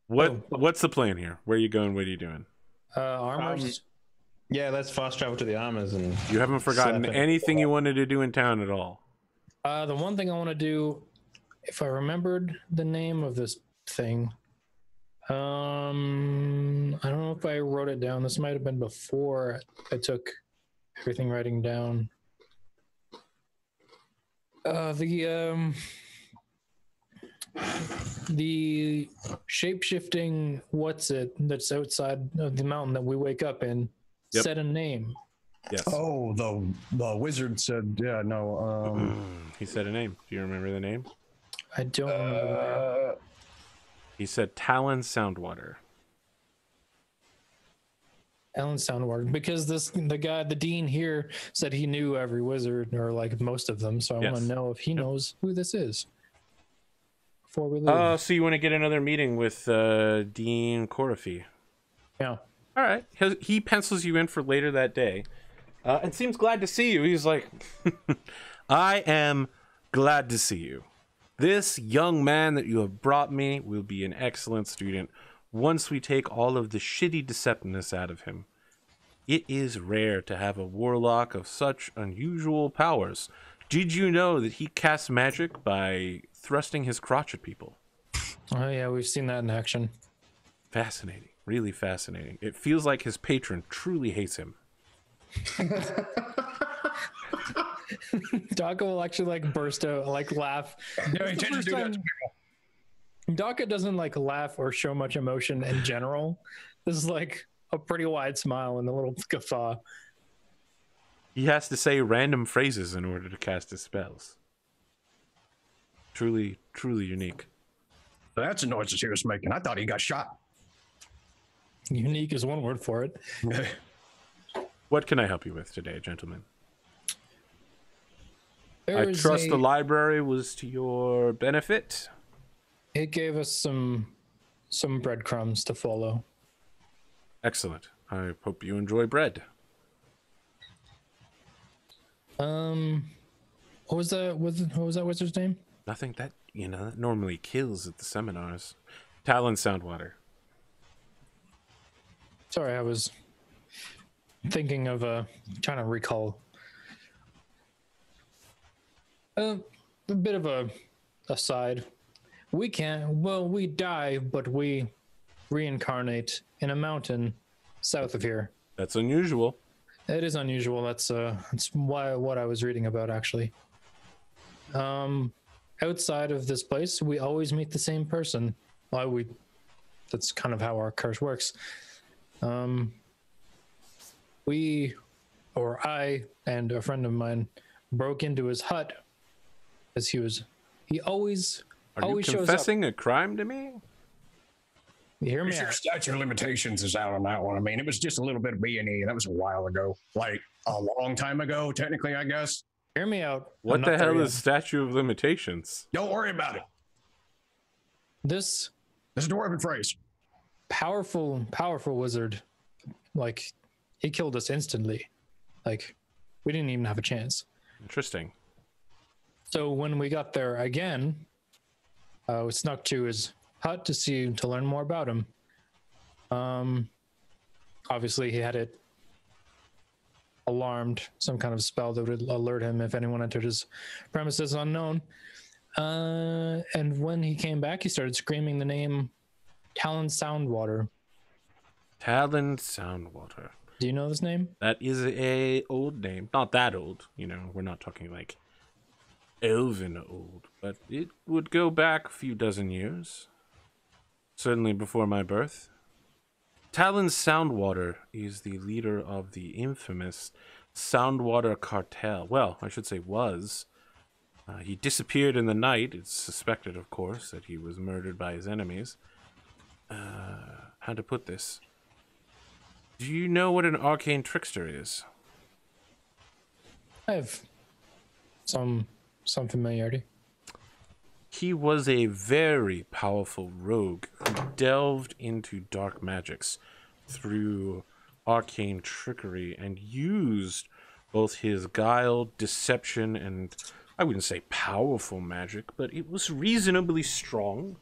What's the plan here? Where are you going? What are you doing? Armors. Yeah, let's fast travel to the armors, and you haven't forgotten anything you wanted to do in town at all. The one thing I want to do, if I remembered the name of this thing, I don't know if I wrote it down. This might have been before I took everything writing down. The shape-shifting that's outside of the mountain that we wake up in said a name. Yes. Oh, the wizard said, yeah, no. He said a name. Do you remember the name? I don't remember the name. He said Talon Soundwater. Alan Soundwater, because the dean here said he knew every wizard, or like most of them, so I want to know if he knows who this is before we leave. So you want to get another meeting with Dean Corafi? Yeah. All right. He pencils you in for later that day, and seems glad to see you. He's like, I am glad to see you. This young man that you have brought me will be an excellent student once we take all of the shitty deceptiveness out of him. It is rare to have a warlock of such unusual powers. Did you know that he casts magic by thrusting his crotch at people? Oh yeah, we've seen that in action. Fascinating. Really fascinating. It feels like his patron truly hates him. Daka will actually burst out, laugh. Yeah, he tends to do that to people. Daka doesn't laugh or show much emotion in general. This is a pretty wide smile and a little guffaw. He has to say random phrases in order to cast his spells. Truly, truly unique. That's the noises he was making. I thought he got shot. Unique is one word for it. What can I help you with today, gentlemen? I trust the library was to your benefit. It gave us some breadcrumbs to follow. Excellent. I hope you enjoy bread. What was that wizard's name? Nothing that normally kills at the seminars. Talon Soundwater. Sorry, I was thinking of trying to recall a bit of a aside. We die, but we reincarnate in a mountain south of here. That's unusual. It is unusual. That's what I was reading about, actually. Outside of this place, we always meet the same person. That's kind of how our curse works. We or I and a friend of mine broke into his hut, as he always shows up. Confessing a crime to me? You hear me Your out. statute of limitations is out on that one. I mean, it was just a little bit of B&E. That was a while ago. Like, a long time ago, technically, I guess. Hear me out. What the hell is statute of limitations? Don't worry about it. This is a dwarven phrase. Powerful wizard, like, he killed us instantly. Like, we didn't even have a chance. Interesting. So when we got there again, we snuck to his hut to learn more about him. Obviously he had it alarmed, some kind of spell that would alert him if anyone entered his premises unknown. And when he came back, he started screaming the name Talon Soundwater. Talon Soundwater. Do you know this name? That is a old name. Not that old, you know. We're not talking like elven old, but it would go back a few dozen years. Certainly before my birth. Talon Soundwater is the leader of the infamous Soundwater cartel. Well, I should say was. He disappeared in the night. It's suspected, of course, that he was murdered by his enemies. How to put this? Do you know what an arcane trickster is? I have some familiarity. He was a very powerful rogue who delved into dark magics through arcane trickery and used both his guile, deception, and I wouldn't say powerful magic, but it was reasonably strong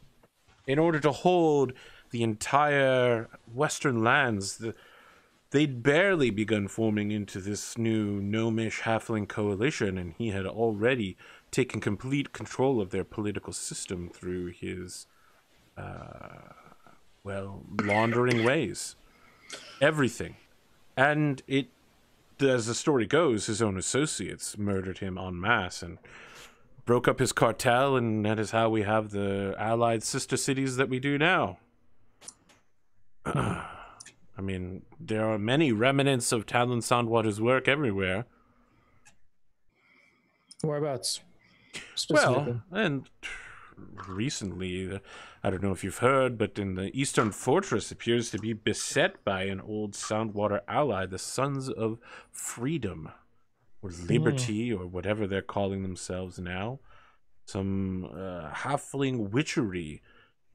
in order to hold the entire Western lands. They'd barely begun forming into this new gnomish halfling coalition, and he had already taken complete control of their political system through his, laundering ways. Everything. And it, as the story goes, his own associates murdered him en masse and broke up his cartel, and that is how we have the allied sister cities that we do now. I mean, there are many remnants of Talon Soundwater's work everywhere. Whereabouts? Well, and recently, I don't know if you've heard, but in the Eastern Fortress appears to be beset by an old Soundwater ally, the Sons of Freedom, or Liberty, or whatever they're calling themselves now. Some halfling witchery.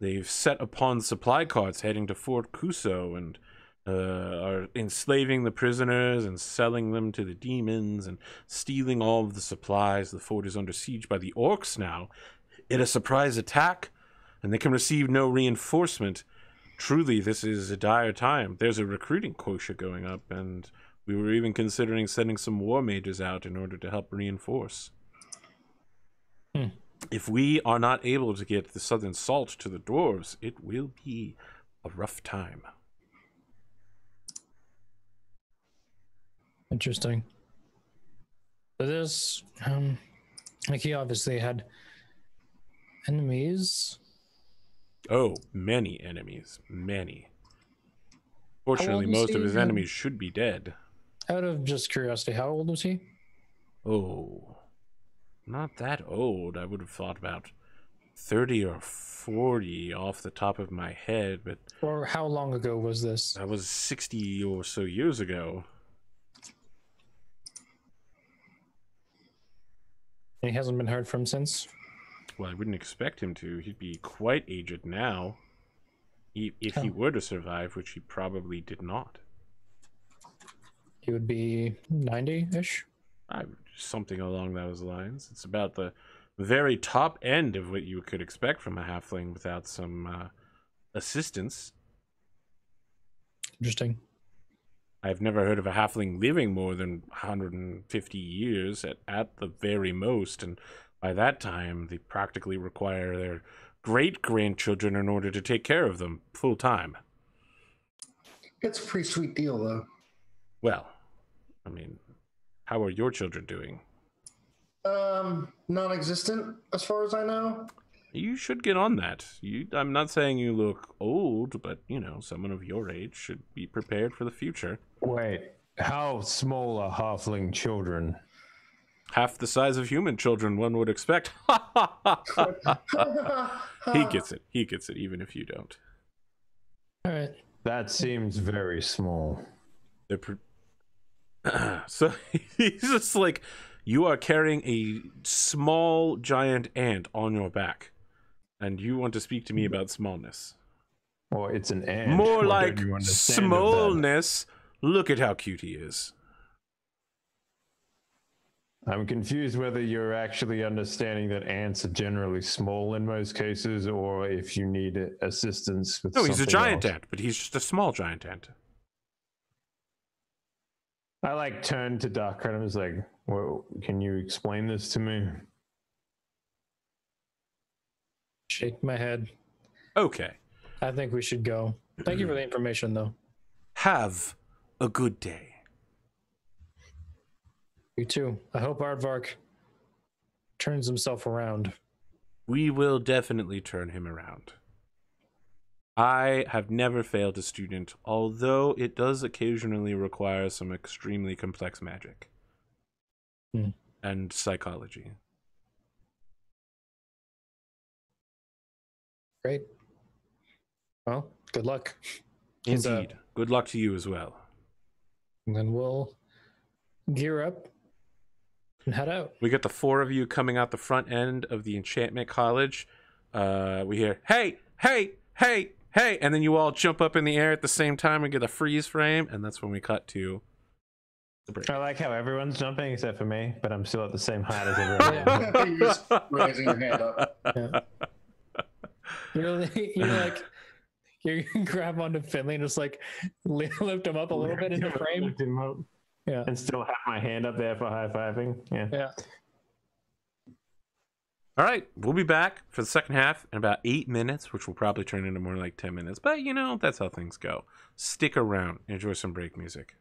They've set upon supply carts heading to Fort Kuso and are enslaving the prisoners and selling them to the demons and stealing all of the supplies. The fort is under siege by the orcs now in a surprise attack, and they can receive no reinforcement. Truly, this is a dire time. There's a recruiting quota going up, and we were even considering sending some war mages out in order to help reinforce. If we are not able to get the southern salt to the dwarves, it will be a rough time. Interesting. So this, like, he obviously had enemies. Oh, many enemies. Many. Fortunately, most of his enemies should be dead. Out of just curiosity, how old was he? Oh, not that old. I would have thought about 30 or 40 off the top of my head, but... Or how long ago was this? That was 60 or so years ago. And he hasn't been heard from since? Well, I wouldn't expect him to. He'd be quite aged now. If he were to survive, which he probably did not. He would be 90-ish? Something along those lines. It's about the very top end of what you could expect from a halfling without some assistance. Interesting. I've never heard of a halfling living more than 150 years at the very most, and by that time, they practically require their great-grandchildren in order to take care of them full time. It's a pretty sweet deal, though. Well, I mean, how are your children doing? Non-existent, as far as I know. You should get on that. I'm not saying you look old, but, you know, someone of your age should be prepared for the future. Wait, How small are halfling children? Half the size of human children, one would expect. He gets it. He gets it, even if you don't. All right. That seems very small. So he's just like, you are carrying a small giant ant on your back, and you want to speak to me about smallness. Well, it's an ant. More What like don't you understand of that? smallness. Look at how cute he is. I'm confused whether you're actually understanding that ants are generally small in most cases, or if you need assistance with No, he's a something giant else. ant, but he's just a small giant ant. I like turned to Doc and I was like, well, can you explain this to me? Shake my head. Okay. I think we should go. Thank you for the information, though. Have a good day. You too. I hope Aardvark turns himself around. We will definitely turn him around. I have never failed a student, although it does occasionally require some extremely complex magic and psychology. Great. Well, good luck. Indeed. Good luck to you as well. And then we'll gear up and head out. We got the four of you coming out the front end of the enchantment college. We hear, hey, hey, hey, hey, and then you all jump up in the air at the same time and get a freeze frame, and that's when we cut to the break. I like how everyone's jumping except for me, but I'm still at the same height as everyone else. You're just raising your hand up. Yeah. You're like, you grab onto Finley and just like lift him up a little bit into frame. Lift him up. Yeah. And still have my hand up there for high-fiving. Yeah. Yeah. All right, we'll be back for the second half in about 8 minutes, which will probably turn into more like 10 minutes. But, you know, that's how things go. Stick around. Enjoy some break music.